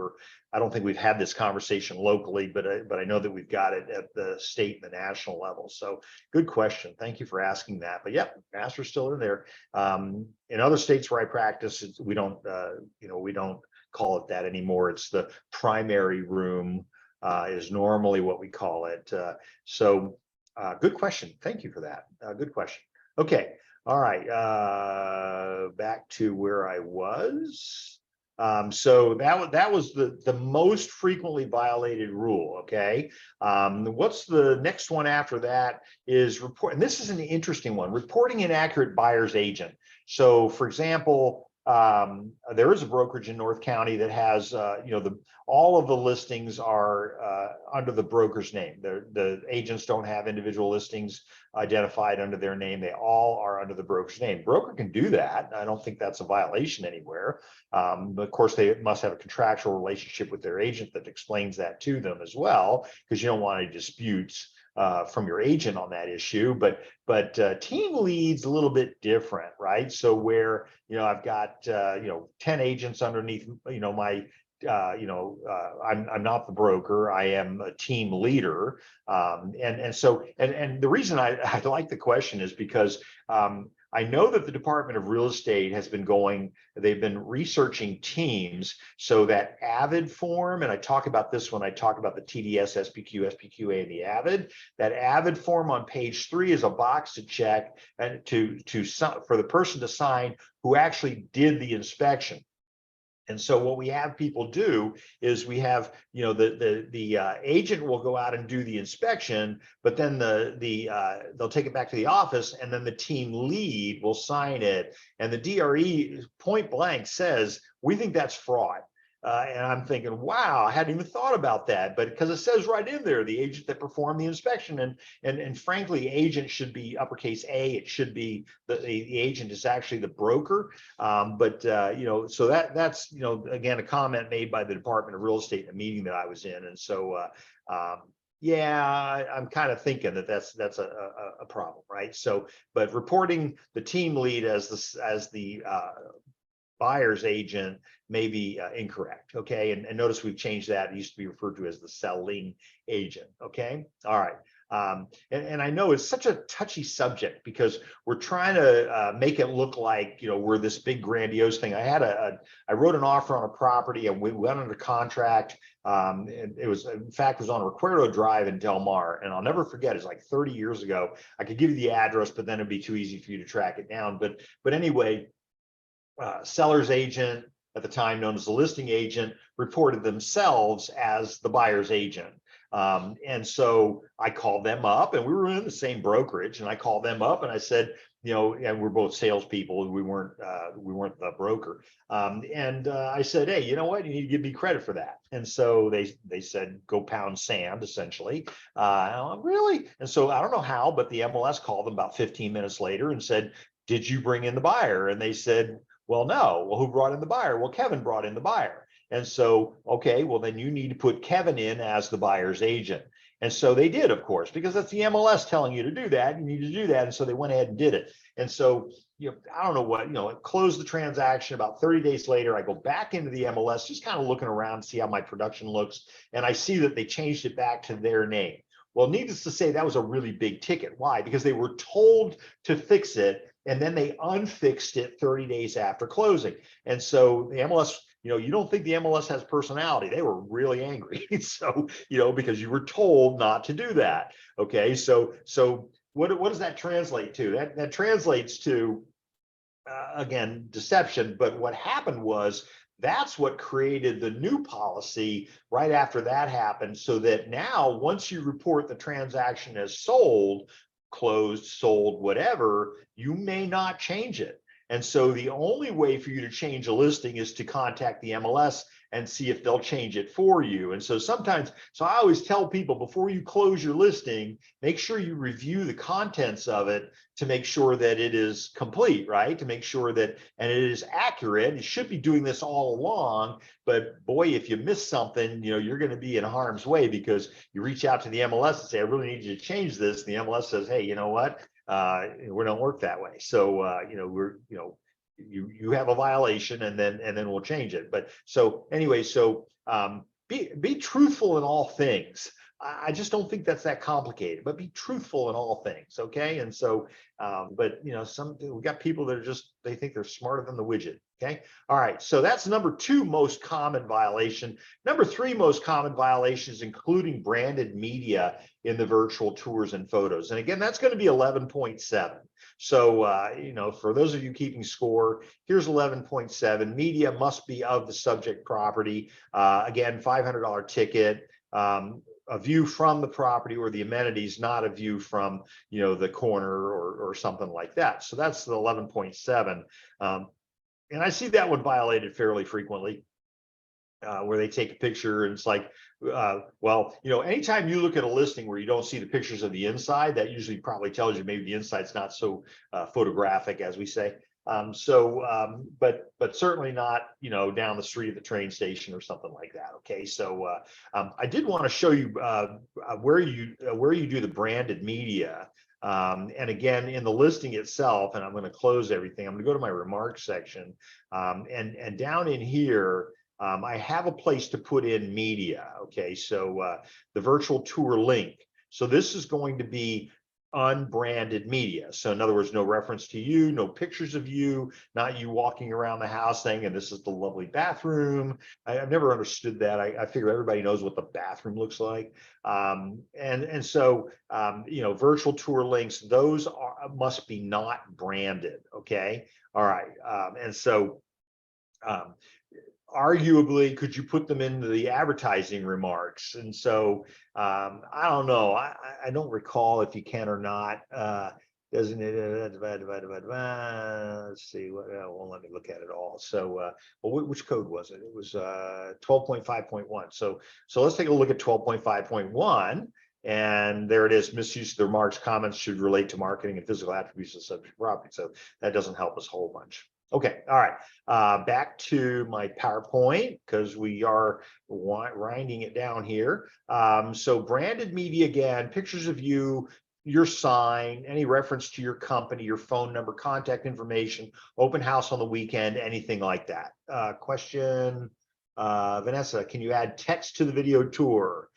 we've had this conversation locally, but I know that we've got it at the state and the national level. So good question. Thank you for asking that. But yeah, master's still in there. In other states where I practice, we don't call it that anymore. It's the primary room is normally what we call it. Good question. Thank you for that. Good question. Okay, all right, back to where I was. So that was the most frequently violated rule. Okay, what's the next one after that is report, and this is an interesting one, reporting inaccurate buyer's agent. So for example, there is a brokerage in North County that has, all of the listings are under the broker's name. The agents don't have individual listings identified under their name. They all are under the broker's name. Broker can do that. I don't think that's a violation anywhere. But of course, they must have a contractual relationship with their agent that explains that to them as well, because you don't want any disputes from your agent on that issue. But team lead's a little bit different, right? So where I've got 10 agents underneath my I'm not the broker, I am a team leader. And the reason I like the question is because I know that the Department of Real Estate has been they've been researching teams, so that AVID form, and I talk about this when I talk about the TDS, SPQ, SPQA, and the AVID. That AVID form on page 3 is a box to check and for the person to sign who actually did the inspection. And so what we have people do is we have, the agent will go out and do the inspection, but then they'll take it back to the office, and then the team lead will sign it. And the DRE point blank says, we think that's fraud. And I'm thinking, wow, I hadn't even thought about that. But because it says right in there, the agent that performed the inspection, and frankly, agent should be uppercase A. It should be the agent is actually the broker. So that's again, a comment made by the Department of Real Estate in a meeting that I was in. And so yeah, I'm kind of thinking that's a problem, right? So, but reporting the team lead as the buyer's agent may be incorrect. Okay, and notice we've changed that. It used to be referred to as the selling agent. Okay, all right. And I know it's such a touchy subject because we're trying to make it look like we're this big grandiose thing. I wrote an offer on a property, and we went under contract. It was, in fact, it was on Recuerdo Drive in Del Mar, and I'll never forget. It's like 30 years ago. I could give you the address, but then it'd be too easy for you to track it down. But anyway, seller's agent, at the time known as the listing agent, reported themselves as the buyer's agent. And so I called them up, and we were in the same brokerage, and I called them up and I said, and we're both salespeople, we weren't the broker. I said, hey, you know what? You need to give me credit for that. And so they said, go pound sand, essentially. Really? And so I don't know how, but the MLS called them about 15 minutes later and said, did you bring in the buyer? And they said, well, no. Well, who brought in the buyer? Well, Kevin brought in the buyer. And so, okay, well, then you need to put Kevin in as the buyer's agent. And so they did, of course, because that's the MLS telling you to do that. You need to do that. And so they went ahead and did it. And so, I don't know what, closed the transaction. About 30 days later, I go back into the MLS, just kind of looking around to see how my production looks. And I see that they changed it back to their name. Well, needless to say, that was a really big ticket. Why? Because they were told to fix it, and then they unfixed it 30 days after closing. And so the MLS, you don't think the MLS has personality. They were really angry. So, because you were told not to do that. Okay. So what does that translate to? That translates to, again, deception. But what happened was, that's what created the new policy right after that happened, so that now once you report the transaction as sold, closed, sold, whatever, you may not change it. And so the only way for you to change a listing is to contact the MLS and see if they'll change it for you. And so I always tell people, before you close your listing, make sure you review the contents of it to make sure that it is complete, right? To make sure that, and it is accurate. You should be doing this all along, but boy, if you miss something, you're going to be in harm's way, because you reach out to the MLS and say, I really need you to change this. The MLS says, hey, you know what? We don't work that way. So, you have a violation, and then we'll change it. But so anyway, be truthful in all things. I just don't think that's that complicated, but be truthful in all things. Okay. And so, we got people that are they think they're smarter than the widget. Okay. All right. So that's number 2 most common violation. Number 3 most common violations, including branded media in the virtual tours and photos. And again, that's going to be 11.7. So, for those of you keeping score, here's 11.7. Media must be of the subject property. Again, $500 ticket. A view from the property or the amenities, not a view from, the corner or something like that. So that's the 11.7. And I see that one violated fairly frequently, where they take a picture and it's like, anytime you look at a listing where you don't see the pictures of the inside, that usually probably tells you maybe the inside's not so photographic, as we say. But certainly not, down the street at the train station or something like that. Okay. So I did want to show you where you do the branded media. And again, in the listing itself, and I'm going to close everything. I'm going to go to my remarks section. And down in here, I have a place to put in media. Okay. So the virtual tour link. So this is going to be unbranded media. So in other words, no reference to you, no pictures of you, not you walking around the house saying, and this is the lovely bathroom. I've never understood that. I figure everybody knows what the bathroom looks like. So virtual tour links, those must be not branded. Okay. All right. arguably, could you put them into the advertising remarks? And so I don't know. I don't recall if you can or not. Doesn't it? Let's see. What? Won't let me look at it all. So, well, which code was it? It was 12.5.1. So let's take a look at 12.5.1. And there it is. Misuse of the remarks. Comments should relate to marketing and physical attributes of subject property. So that doesn't help us a whole bunch. Okay, all right. Back to my PowerPoint, because we are winding it down here. So branded media, again, pictures of you, your sign, any reference to your company, your phone number, contact information, open house on the weekend, anything like that. Question, Vanessa, can you add text to the video tour?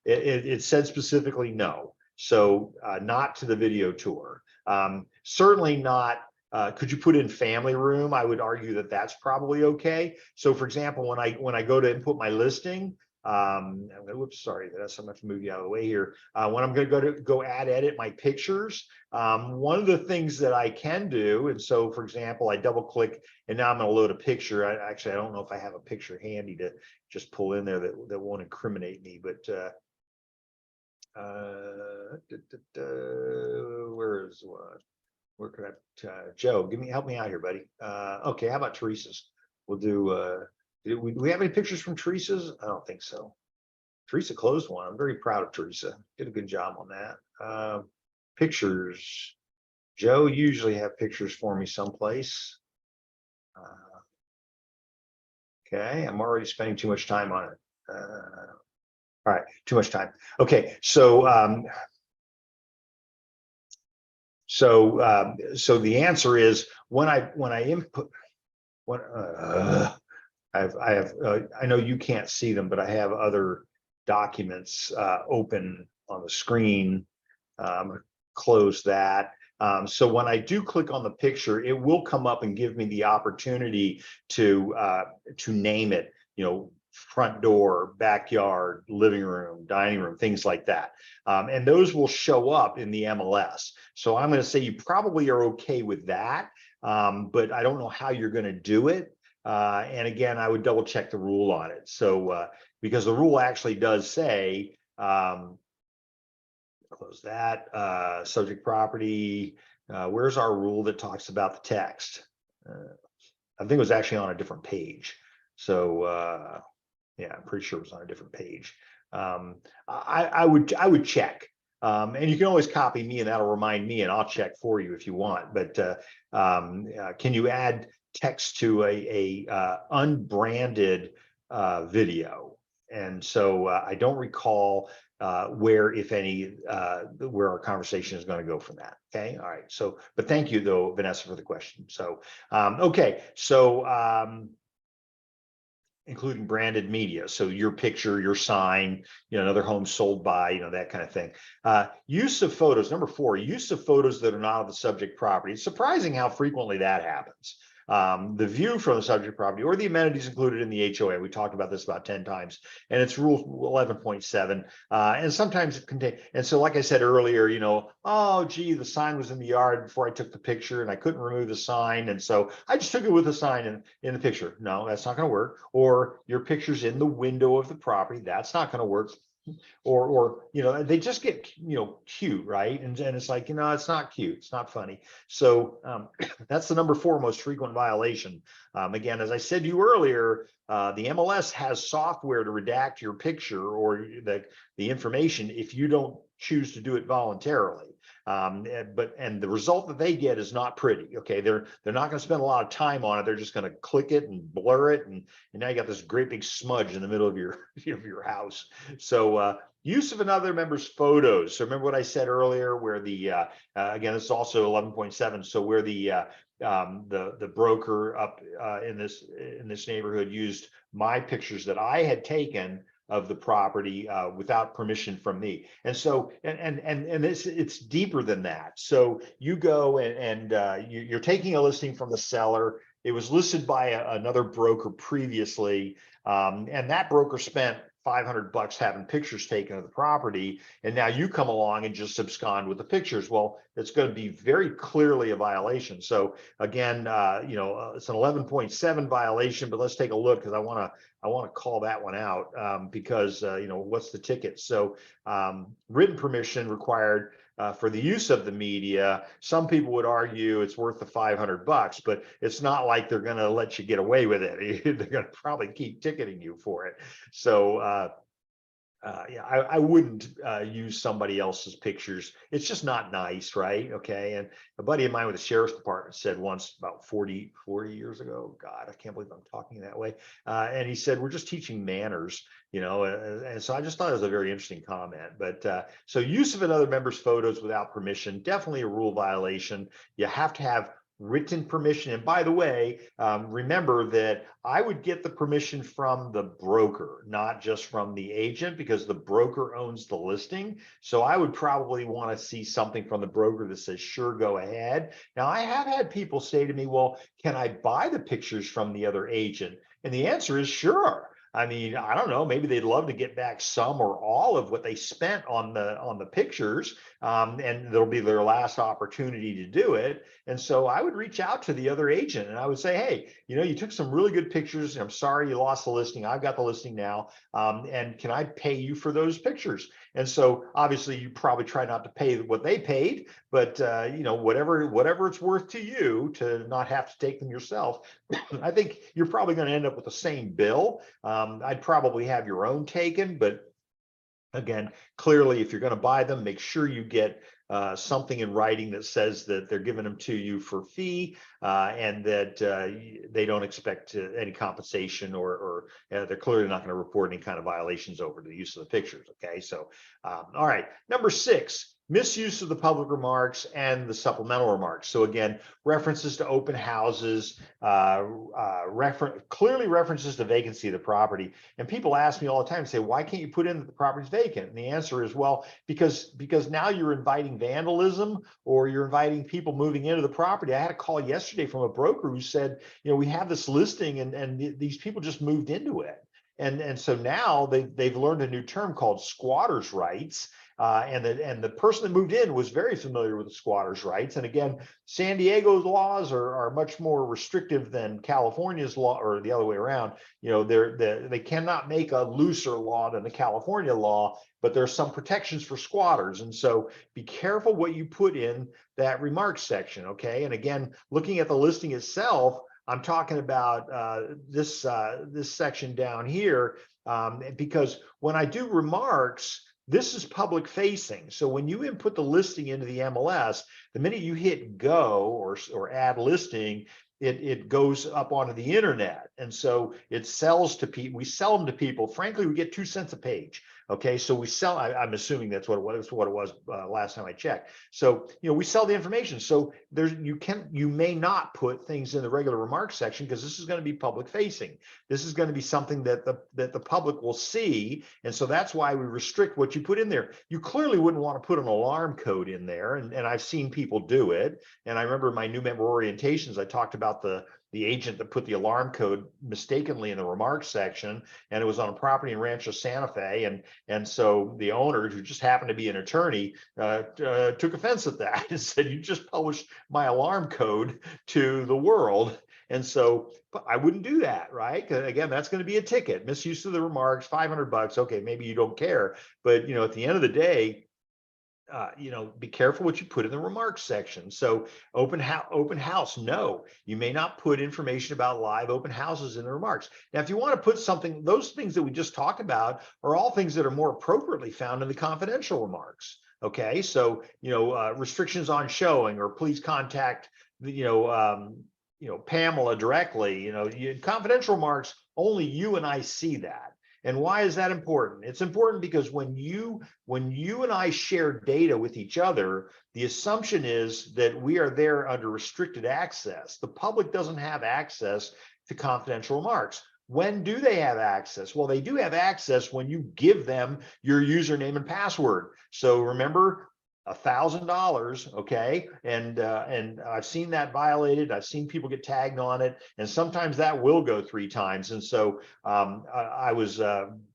It said specifically no. So not to the video tour. Certainly not. Could you put in family room? I would argue that that's probably okay. So for example, when I go to input my listing, whoops, sorry, that's I'm going to move you out of the way here. When I'm going to go add edit my pictures, one of the things that I can do, and so for example, I double click and now I'm going to load a picture. Actually, I don't know if I have a picture handy to just pull in there that won't incriminate me, but where is one? Where could I, Joe, help me out here, buddy. Okay, how about Teresa's? We'll do, do we have any pictures from Teresa's? I don't think so. Teresa closed one. I'm very proud of Teresa. Did a good job on that. Pictures. Joe usually have pictures for me someplace. Okay, I'm already spending too much time on it. All right, too much time. Okay, so so the answer is when I input I know you can't see them, but I have other documents open on the screen. Close that. So when I do click on the picture, it will come up and give me the opportunity to name it, front door, backyard, living room, dining room, things like that. And those will show up in the MLS. So I'm going to say you probably are okay with that, but I don't know how you're going to do it. And again, I would double check the rule on it. So because the rule actually does say, close that, subject property. Where's our rule that talks about the text? I think it was actually on a different page. So yeah, I'm pretty sure it was on a different page. I would check, and you can always copy me, and that'll remind me, and I'll check for you if you want. But can you add text to a unbranded video? And so I don't recall where, if any, where our conversation is going to go from that. Okay, all right. So, but thank you though, Vanessa, for the question. So, okay, so. Including branded media, so your picture, your sign, another home sold by, that kind of thing. Use of photos, number 4, use of photos that are not of the subject property. It's surprising how frequently that happens. The view from the subject property or the amenities included in the HOA. We talked about this about 10 times, and it's rule 11.7. And sometimes it contains, and so like I said earlier, oh, gee, the sign was in the yard before I took the picture and I couldn't remove the sign. And so I just took it with the sign in the picture. No, that's not going to work. Or your picture's in the window of the property. That's not going to work. Or they just get cute, right? And it's like, it's not cute, it's not funny. So that's the number 4 most frequent violation. Again, as I said to you earlier, the MLS has software to redact your picture or the information if you don't choose to do it voluntarily. And the result that they get is not pretty. Okay, they're not going to spend a lot of time on it. They're just going to click it and blur it, and now you got this great big smudge in the middle of your house. So use of another member's photos. So remember what I said earlier, where the again, this is also 11.7. So where the broker up in this neighborhood used my pictures that I had taken of the property without permission from me. And so and it's deeper than that. So you go and you're taking a listing from the seller. It was listed by another broker previously, and that broker spent $500 having pictures taken of the property, and now you come along and just abscond with the pictures. Well, it's going to be very clearly a violation. So again, it's an 11.7 violation, but let's take a look, because I want to call that one out, because what's the ticket? So written permission required for the use of the media. Some people would argue it's worth the $500, but it's not like they're going to let you get away with it. They're going to probably keep ticketing you for it. So I wouldn't use somebody else's pictures. It's just not nice, right? Okay. And a buddy of mine with the sheriff's department said once, about 40 years ago, God, I can't believe I'm talking that way. And he said, we're just teaching manners, and so I just thought it was a very interesting comment. But so use of another member's photos without permission, definitely a rule violation. You have to have written permission. And by the way, remember that I would get the permission from the broker, not just from the agent, because the broker owns the listing. So I would probably want to see something from the broker that says, sure, go ahead. Now, I have had people say to me, well, can I buy the pictures from the other agent? And the answer is sure. I mean, I don't know, maybe they'd love to get back some or all of what they spent on the pictures, and it'll be their last opportunity to do it. And so I would reach out to the other agent and I would say, hey, you took some really good pictures. I'm sorry you lost the listing. I've got the listing now. And can I pay you for those pictures? And so obviously you probably try not to pay what they paid, but whatever it's worth to you to not have to take them yourself. I think you're probably going to end up with the same bill. I'd probably have your own taken, but again, clearly, if you're going to buy them, make sure you get something in writing that says that they're giving them to you for fee, and that they don't expect any compensation, or they're clearly not going to report any kind of violations over the use of the pictures. Okay, so all right, number 6. Misuse of the public remarks and the supplemental remarks. So again, references to open houses, clearly references to vacancy of the property. And people ask me all the time, say, why can't you put in that the property's vacant? And the answer is, well, because now you're inviting vandalism, or you're inviting people moving into the property. I had a call yesterday from a broker who said, we have this listing and these people just moved into it. And so now they've learned a new term called squatters' rights. And the person that moved in was very familiar with the squatters' rights. And again, San Diego's laws are much more restrictive than California's law, or the other way around. They cannot make a looser law than the California law, but there's some protections for squatters. And so be careful what you put in that remarks section. Okay. And again, looking at the listing itself, I'm talking about this section down here, because when I do remarks, this is public facing. So when you input the listing into the MLS, the minute you hit go or add listing, it goes up onto the internet. And so it sells to people. We sell them to people. Frankly, we get 2 cents a page. Okay, so we sell, I'm assuming that's what it was last time I checked. So, we sell the information. So you may not put things in the regular remarks section, because this is going to be public facing. This is going to be something that the public will see. And so that's why we restrict what you put in there. You clearly wouldn't want to put an alarm code in there. And I've seen people do it. And I remember in my new member orientations, I talked about the agent that put the alarm code mistakenly in the remarks section, and it was on a property in Rancho Santa Fe. And so the owner, who just happened to be an attorney, took offense at that and said, you just published my alarm code to the world. And so I wouldn't do that, right? Again, that's going to be a ticket. Misuse of the remarks, $500. Okay, maybe you don't care, but at the end of the day, be careful what you put in the remarks section. So open house, no, you may not put information about live open houses in the remarks. Now, if you want to put something, those things that we just talked about are all things that are more appropriately found in the confidential remarks. Okay, so restrictions on showing, or please contact Pamela directly. Confidential remarks, only you and I see that. And why is that important? It's important because when you and I share data with each other, the assumption is that we are there under restricted access. The public doesn't have access to confidential remarks. When do they have access? Well, they do have access when you give them your username and password. So remember, $1,000, okay, and I've seen that violated. I've seen people get tagged on it, and sometimes that will go 3 times. And so I was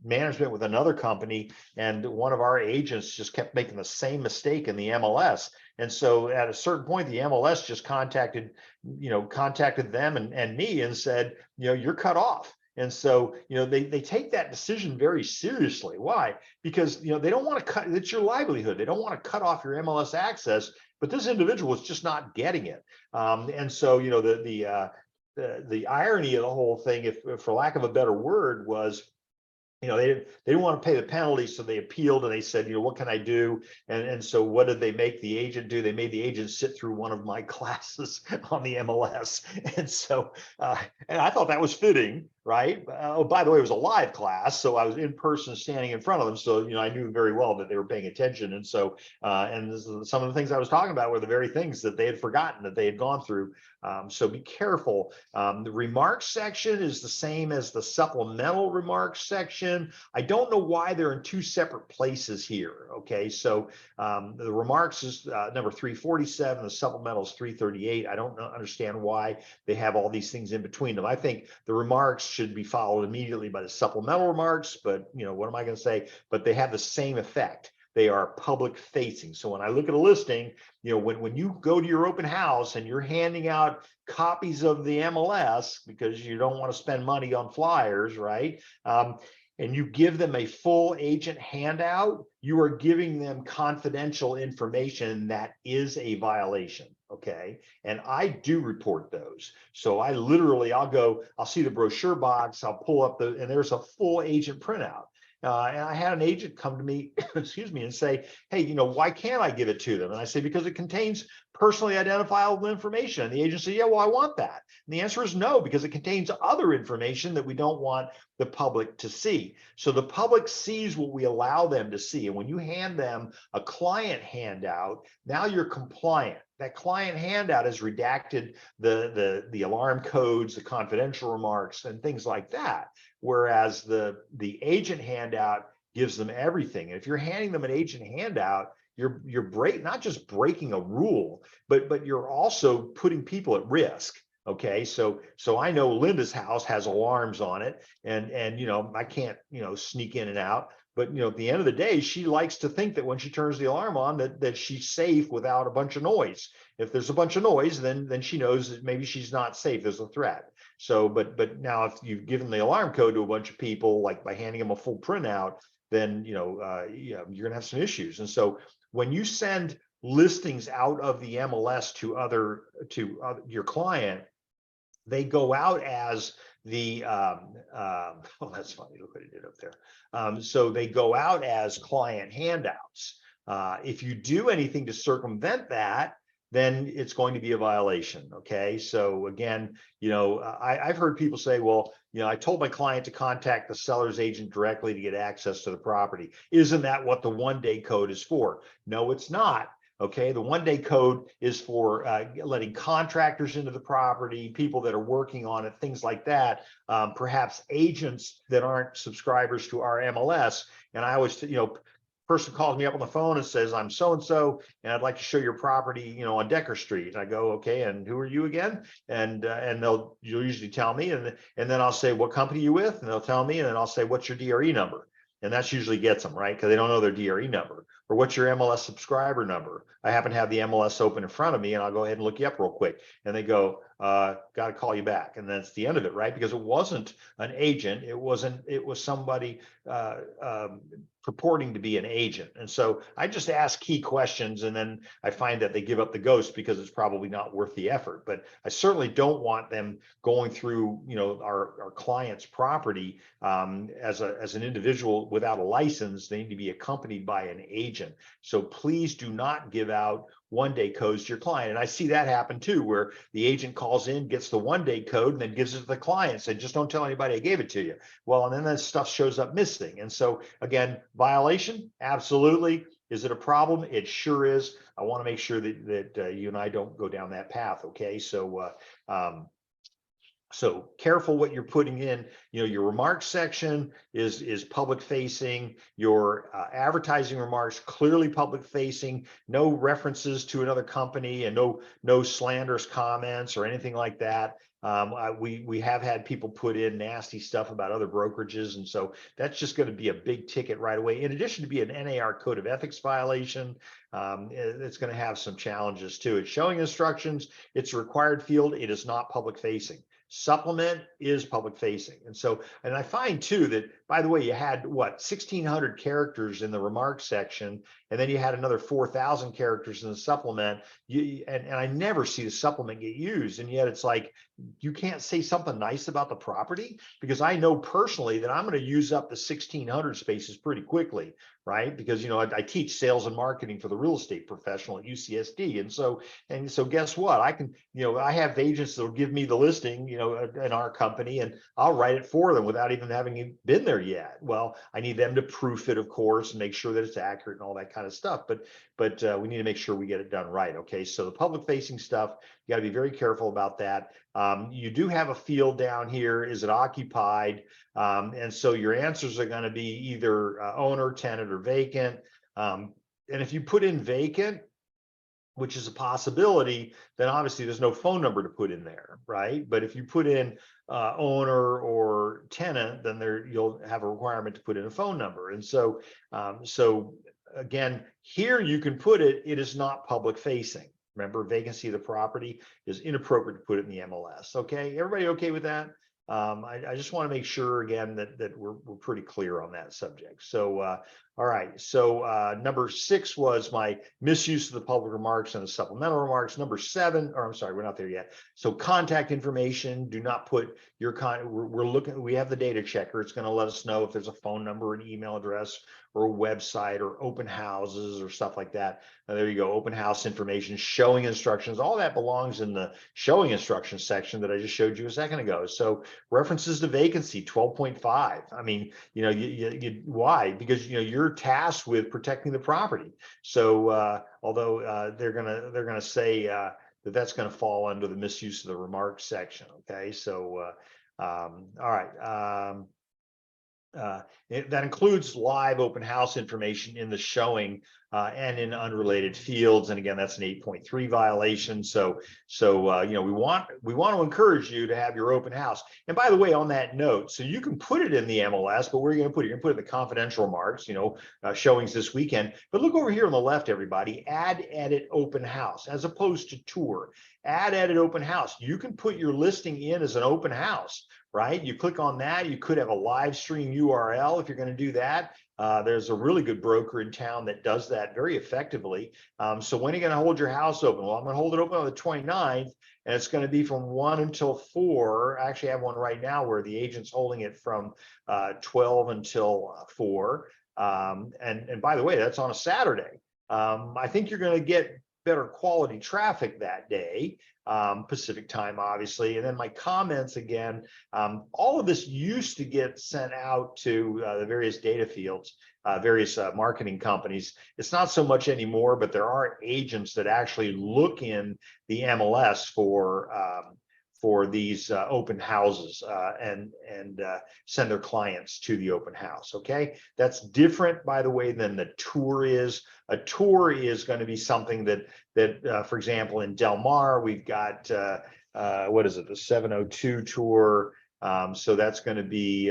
management with another company, and one of our agents just kept making the same mistake in the MLS. And so at a certain point, the MLS just contacted them and me and said, you're cut off. And so, they take that decision very seriously. Why? Because, they don't want to cut, it's your livelihood. They don't want to cut off your MLS access, but this individual is just not getting it. And so, the irony of the whole thing, if for lack of a better word, was, they didn't want to pay the penalty, so they appealed and they said, what can I do? And so what did they make the agent do? They made the agent sit through one of my classes on the MLS. And so, and I thought that was fitting, right? Oh, by the way, it was a live class, so I was in person standing in front of them. So, I knew very well that they were paying attention. And so, some of the things I was talking about were the very things that they had forgotten that they had gone through. So be careful. The remarks section is the same as the supplemental remarks section. I don't know why they're in 2 separate places here. Okay, so the remarks is number 347, the supplemental is 338. I don't understand why they have all these things in between them. I think the remarks should be followed immediately by the supplemental remarks, but what am I going to say? But they have the same effect. They are public facing. So when I look at a listing, when you go to your open house and you're handing out copies of the MLS because you don't want to spend money on flyers, right? And you give them a full agent handout, you are giving them confidential information that is a violation. Okay. And I do report those. So I'll see the brochure box, I'll pull up and there's a full agent printout. And I had an agent come to me, excuse me, and say, hey, why can't I give it to them? And I say, because it contains personally identifiable information. And the agent said, yeah, well, I want that. And the answer is no, because it contains other information that we don't want the public to see. So the public sees what we allow them to see. And when you hand them a client handout, now you're compliant. That client handout has redacted the alarm codes, the confidential remarks, and things like that. Whereas the agent handout gives them everything. And if you're handing them an agent handout, you're not just breaking a rule, but you're also putting people at risk. Okay, so I know Linda's house has alarms on it, and I can't sneak in and out. But at the end of the day, she likes to think that when she turns the alarm on, that she's safe without a bunch of noise. If there's a bunch of noise, then she knows that maybe she's not safe. There's a threat. So, but now if you've given the alarm code to a bunch of people, like by handing them a full printout, then you're gonna have some issues. And so when you send listings out of the MLS to your client, they go out as the oh, that's funny, look what I did up there. So they go out as client handouts. If you do anything to circumvent that, then it's going to be a violation. Okay, so again, I've heard people say, well, I told my client to contact the seller's agent directly to get access to the property. Isn't that what the 1-day code is for? No, it's not. Okay, the 1-day code is for letting contractors into the property, people that are working on it, things like that, perhaps agents that aren't subscribers to our MLS. And I always, person calls me up on the phone and says, I'm so-and-so, and I'd like to show your property, on Decker Street. And I go, okay, and who are you again? And you'll usually tell me, and then I'll say, what company you with? And they'll tell me, and then I'll say, what's your DRE number? And that's usually gets them, right? Because they don't know their DRE number. Or what's your MLS subscriber number? I happen to have the MLS open in front of me, and I'll go ahead and look you up real quick. And they go, got to call you back. And that's the end of it, right? Because it wasn't an agent. It was somebody purporting to be an agent. And so I just ask key questions, and then I find that they give up the ghost because it's probably not worth the effort. But I certainly don't want them going through, our client's property as an individual without a license. They need to be accompanied by an agent. So please do not give out 1-day codes to your client. And I see that happen too, where the agent calls in, gets the 1-day code, and then gives it to the client, said, just don't tell anybody I gave it to you. Well, and then that stuff shows up missing. And so again, violation, absolutely. Is it a problem? It sure is. I want to make sure that you and I don't go down that path. Okay, so So careful what you're putting in. Your remarks section is public facing. Your advertising remarks clearly public facing. No references to another company, and no slanderous comments or anything like that. We have had people put in nasty stuff about other brokerages, and so that's just going to be a big ticket right away. In addition to be an NAR code of ethics violation, it's going to have some challenges too. It's showing instructions. It's a required field. It is not public facing. Supplement is public facing. And I find too that, by the way, you had what, 1,600 characters in the remarks section, and then you had another 4,000 characters in the supplement. And I never see the supplement get used. And yet it's like, you can't say something nice about the property, because I know personally that I'm going to use up the 1,600 spaces pretty quickly, right? Because I teach sales and marketing for the real estate professional at UCSD, and so guess what? I can, I have agents that will give me the listing, in our company, and I'll write it for them without even having been there yet. Well, I need them to proof it, of course, and make sure that it's accurate and all that kind of stuff. But we need to make sure we get it done right. Okay, so the public facing stuff, you got to be very careful about that. You do have a field down here. Is it occupied? And so your answers are going to be either owner, tenant, or vacant. And if you put in vacant, which is a possibility, then obviously there's no phone number to put in there, right? But if you put in owner or tenant, then you'll have a requirement to put in a phone number. And so again, here you can put it is not public facing. Remember, vacancy of the property is inappropriate to put it in the MLS. Okay, everybody okay with that? I just want to make sure again that we're pretty clear on that subject. So all right, so number 6 was my misuse of the public remarks and the supplemental remarks. Number 7, or I'm sorry, we're not there yet. So contact information, do not put your we have the data checker. It's going to let us know if there's a phone number, an email address, or a website, or open houses or stuff like that. There you go, open house information, showing instructions, all that belongs in the showing instructions section that I just showed you a second ago. So references to vacancy, 12.5. I mean, why? Because you're tasked with protecting the property. So although they're gonna say that's going to fall under the misuse of the remarks section. Okay, so all right. That includes live open house information in the showing and in unrelated fields. And again, that's an 8.3 violation. So we want to encourage you to have your open house. And by the way, on that note, so you can put it in the MLS, but where are you going to put it? You're going to put it in the confidential remarks, showings this weekend. But look over here on the left, everybody, add edit open house as opposed to tour. Add edit open house. You can put your listing in as an open house, right? You click on that. You could have a live stream URL if you're going to do that. There's a really good broker in town that does that very effectively. So when are you going to hold your house open? Well, I'm going to hold it open on the 29th, and it's going to be from 1 until 4. I actually have one right now where the agent's holding it from 12 until 4. And by the way, that's on a Saturday. I think you're going to get better quality traffic that day, Pacific time, obviously. And then my comments again, all of this used to get sent out to the various data fields, various marketing companies. It's not so much anymore, but there are agents that actually look in the MLS for these open houses and send their clients to the open house. Okay, that's different, by the way, than the tour is. A tour is going to be something that for example, in Del Mar, we've got what is it, the 702 tour. So that's going to be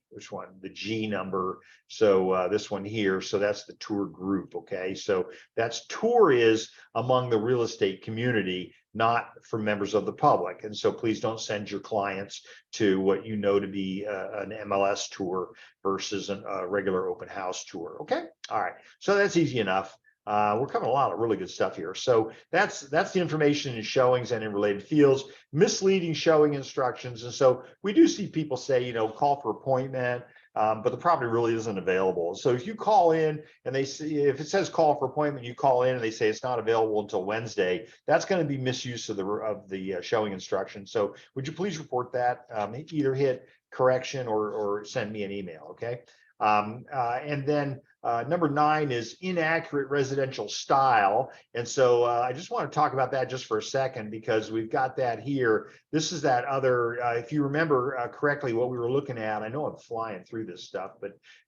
which one, the G number. So this one here, so that's the tour group. Okay, so that's tour is among the real estate community, not for members of the public. And so please don't send your clients to what you know to be an MLS tour versus a regular open house tour. Okay, all right, so that's easy enough. We're covering a lot of really good stuff here. So that's the information in showings and in related fields, misleading showing instructions. And so we do see people say, call for appointment, but the property really isn't available. So if you call in and they see, if it says call for appointment, you call in and they say it's not available until Wednesday, that's going to be misuse of the showing instruction. So would you please report that? Either hit correction or send me an email. Okay. And then number 9 is inaccurate residential style. And so I just want to talk about that just for a second, because we've got that here. This is that other, if you remember correctly, what we were looking at. I know I'm flying through this stuff,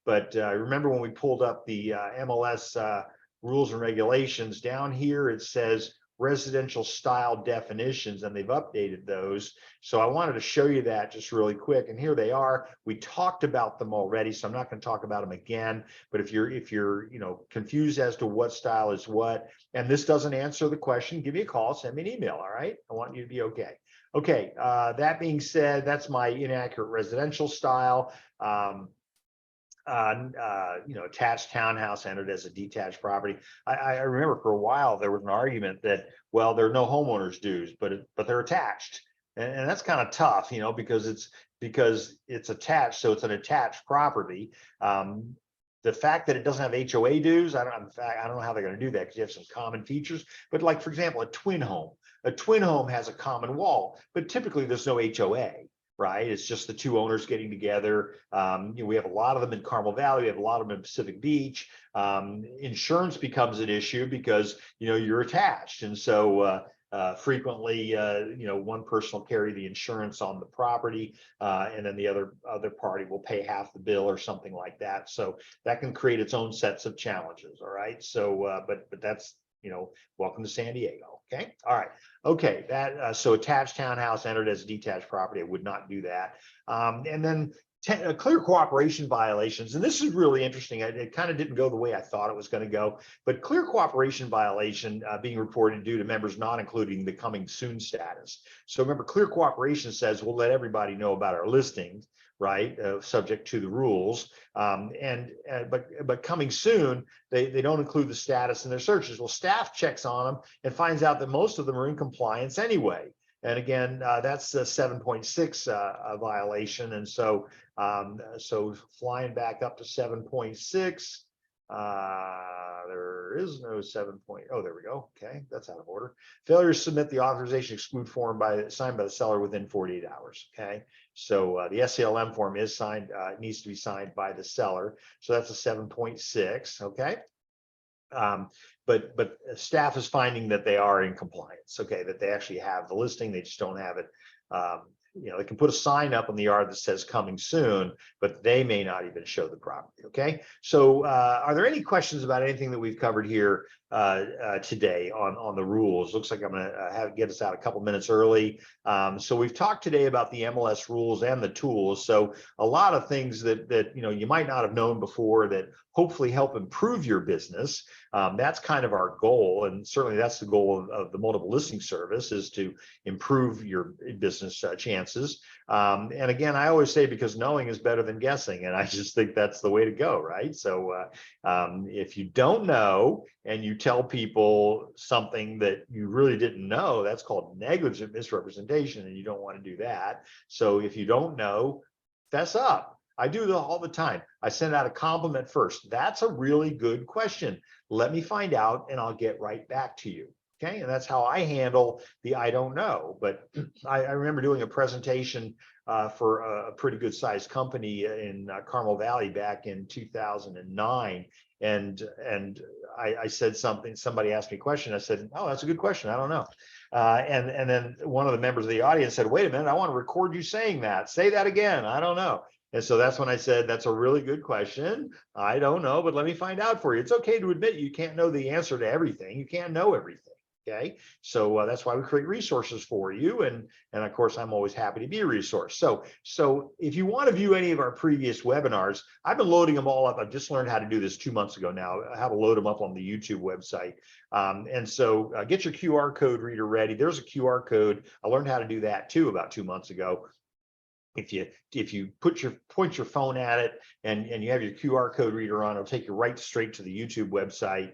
but remember when we pulled up the MLS rules and regulations down here, it says residential style definitions, and they've updated those. So I wanted to show you that just really quick, and here they are. We talked about them already, so I'm not going to talk about them again. But if you're confused as to what style is what, and this doesn't answer the question, give me a call, send me an email. All right, I want you to be okay. Okay, that being said, that's my inaccurate residential style. Attached townhouse entered as a detached property. I remember for a while there was an argument that, well, there are no homeowners dues, but they're attached, and that's kind of tough, because it's attached, so it's an attached property. The fact that it doesn't have HOA dues, I don't know how they're going to do that, because you have some common features. But like, for example, a twin home has a common wall, but typically there's no HOA. Right, it's just the two owners getting together. We have a lot of them in Carmel Valley. We have a lot of them in Pacific Beach. Insurance becomes an issue because you're attached, and so frequently, one person will carry the insurance on the property, and then the other party will pay half the bill or something like that. So that can create its own sets of challenges. All right, so but that's welcome to San Diego. Okay, all right. Okay, that so attached townhouse entered as a detached property. I would not do that. And then clear cooperation violations, and this is really interesting. It kind of didn't go the way I thought it was going to go, but clear cooperation violation being reported due to members not including the coming soon status. So remember, clear cooperation says we'll let everybody know about our listings, right, subject to the rules, but coming soon, they don't include the status in their searches. Well, staff checks on them and finds out that most of them are in compliance anyway. And again, that's a 7.6 violation. And so flying back up to 7.6, there is no 7. Oh, there we go. Okay, that's out of order. Failure to submit the authorization exclude form signed by the seller within 48 hours. Okay, so the SALM form is signed, needs to be signed by the seller. So that's a 7.6. Okay. But staff is finding that they are in compliance. Okay, that they actually have the listing, they just don't have it. They can put a sign up on the yard that says coming soon, but they may not even show the property. Okay, so are there any questions about anything that we've covered here today on the rules? Looks like I'm going to get us out a couple minutes early. So we've talked today about the MLS rules and the tools. So a lot of things that you might not have known before that hopefully help improve your business. That's kind of our goal, and certainly that's the goal of the multiple listing service, is to improve your business chances. And again, I always say, because knowing is better than guessing, and I just think that's the way to go, right? So if you don't know and you tell people something that you really didn't know, that's called negligent misrepresentation, and you don't want to do that. So if you don't know, fess up. I do that all the time. I send out a compliment first. That's a really good question. Let me find out and I'll get right back to you. Okay, and that's how I handle the I don't know. But I remember doing a presentation for a pretty good sized company in Carmel Valley back in 2009. And I said something, somebody asked me a question. I said, oh, that's a good question. I don't know. And then one of the members of the audience said, wait a minute, I want to record you saying that. Say that again. I don't know. And so that's when I said, that's a really good question. I don't know, but let me find out for you. It's okay to admit you can't know the answer to everything. You can't know everything. Okay, so that's why we create resources for you, and of course I'm always happy to be a resource. So if you want to view any of our previous webinars, I've been loading them all up. I've just learned how to do this 2 months ago now, how to load them up on the YouTube website. And so get your QR code reader ready. There's a QR code. I learned how to do that too about 2 months ago. If you point your phone at it and you have your QR code reader on, it'll take you right straight to the YouTube website,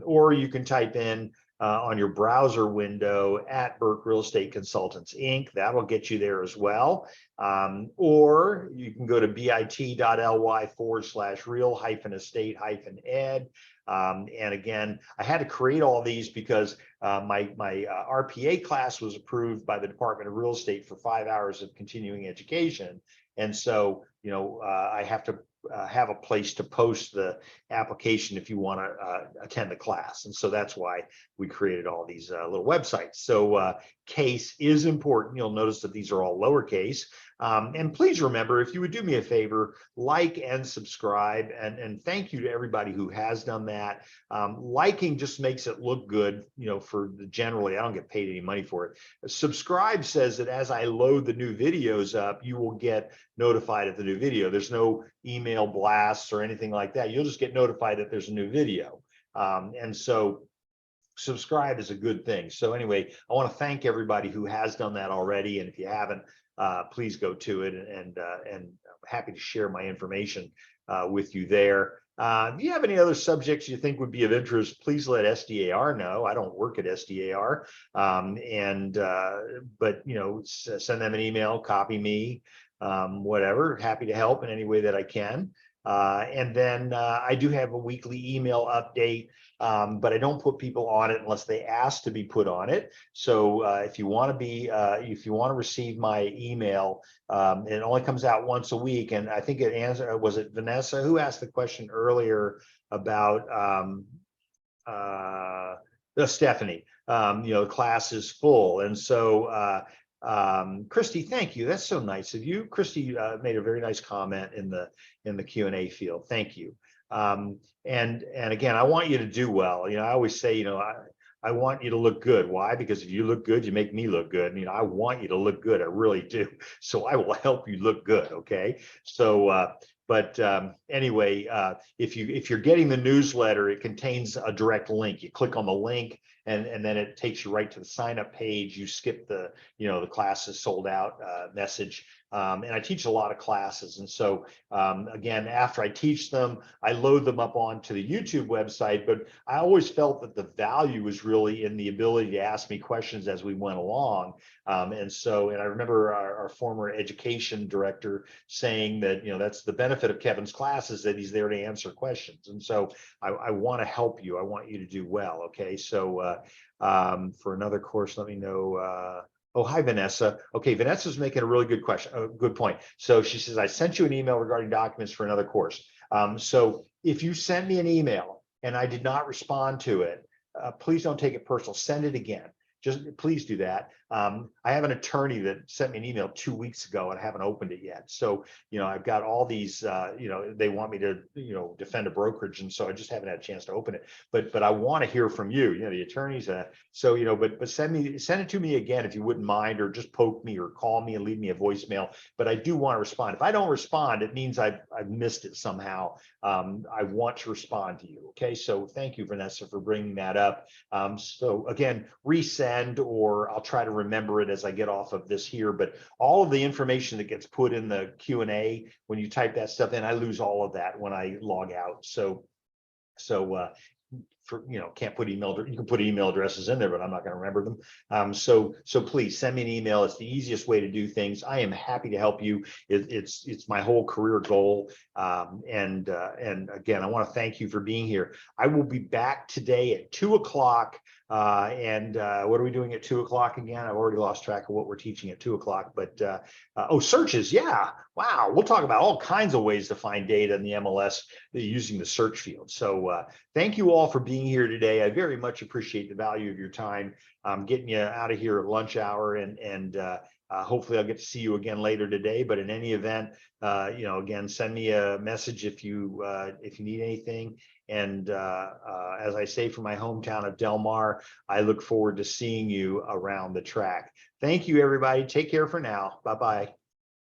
or you can type in on your browser window at Burke Real Estate Consultants Inc. That'll get you there as well. Or you can go to bit.ly/real-estate-ed. And again, I had to create all these because my RPA class was approved by the Department of Real Estate for 5 hours of continuing education. And so, I have to have a place to post the application if you want to attend the class. And so that's why we created all these little websites. So case is important. You'll notice that these are all lowercase. And please remember, if you would do me a favor, like and subscribe, and thank you to everybody who has done that. Liking just makes it look good, for generally, I don't get paid any money for it. Subscribe says that as I load the new videos up, you will get notified of the new video. There's no email blasts or anything like that. You'll just get notified that there's a new video. And so subscribe is a good thing. So anyway, I want to thank everybody who has done that already. And if you haven't, please go to it, and I'm happy to share my information with you there. If you have any other subjects you think would be of interest, please let SDAR know. I don't work at SDAR, but send them an email, copy me, whatever. Happy to help in any way that I can. And then I do have a weekly email update, but I don't put people on it unless they ask to be put on it. So if you want to receive my email, it only comes out once a week. And I think was it Vanessa who asked the question earlier about Stephanie? The class is full, and so. Christy, thank you. That's so nice of you. Christy made a very nice comment in the Q&A field. Thank you. And again, I want you to do well. I always say, I want you to look good. Why? Because if you look good, you make me look good. I want you to look good. I really do. So I will help you look good. Okay. So, anyway, if you're getting the newsletter, it contains a direct link. You click on the link, and then it takes you right to the sign up page. You skip the the class is sold out message. And I teach a lot of classes. And so again, after I teach them, I load them up onto the YouTube website, but I always felt that the value was really in the ability to ask me questions as we went along. And I remember our former education director saying that, that's the benefit of Kevin's class, is that he's there to answer questions. And so I want to help you. I want you to do well. Okay. So for another course, let me know. Oh, hi, Vanessa. Okay, Vanessa's making a really good question, a good point. So she says, I sent you an email regarding documents for another course. So if you send me an email and I did not respond to it, please don't take it personal. Send it again. Just please do that. I have an attorney that sent me an email 2 weeks ago and I haven't opened it yet. So, I've got all these, they want me to, defend a brokerage. And so I just haven't had a chance to open it, but I want to hear from you, the attorneys. So, but send it to me again, if you wouldn't mind, or just poke me or call me and leave me a voicemail. But I do want to respond. If I don't respond, it means I've missed it somehow. I want to respond to you. Okay. So thank you, Vanessa, for bringing that up. So again, resend, or I'll try to remember it as I get off of this here, but all of the information that gets put in the Q&A, when you type that stuff in, I lose all of that when I log out. So can't put email, you can put email addresses in there, but I'm not going to remember them. So please send me an email. It's the easiest way to do things. I am happy to help you. It's my whole career goal. And again, I want to thank you for being here. I will be back today at 2 o'clock. What are we doing at 2 o'clock again? I've already lost track of what we're teaching at 2 o'clock, but searches. Yeah. Wow. We'll talk about all kinds of ways to find data in the MLS using the search field. So thank you all for being here today. I very much appreciate the value of your time. Getting you out of here at lunch hour, and hopefully I'll get to see you again later today. But in any event, again, send me a message if you need anything. And as I say, from my hometown of Del Mar, I look forward to seeing you around the track. Thank you, everybody. Take care for now. Bye-bye.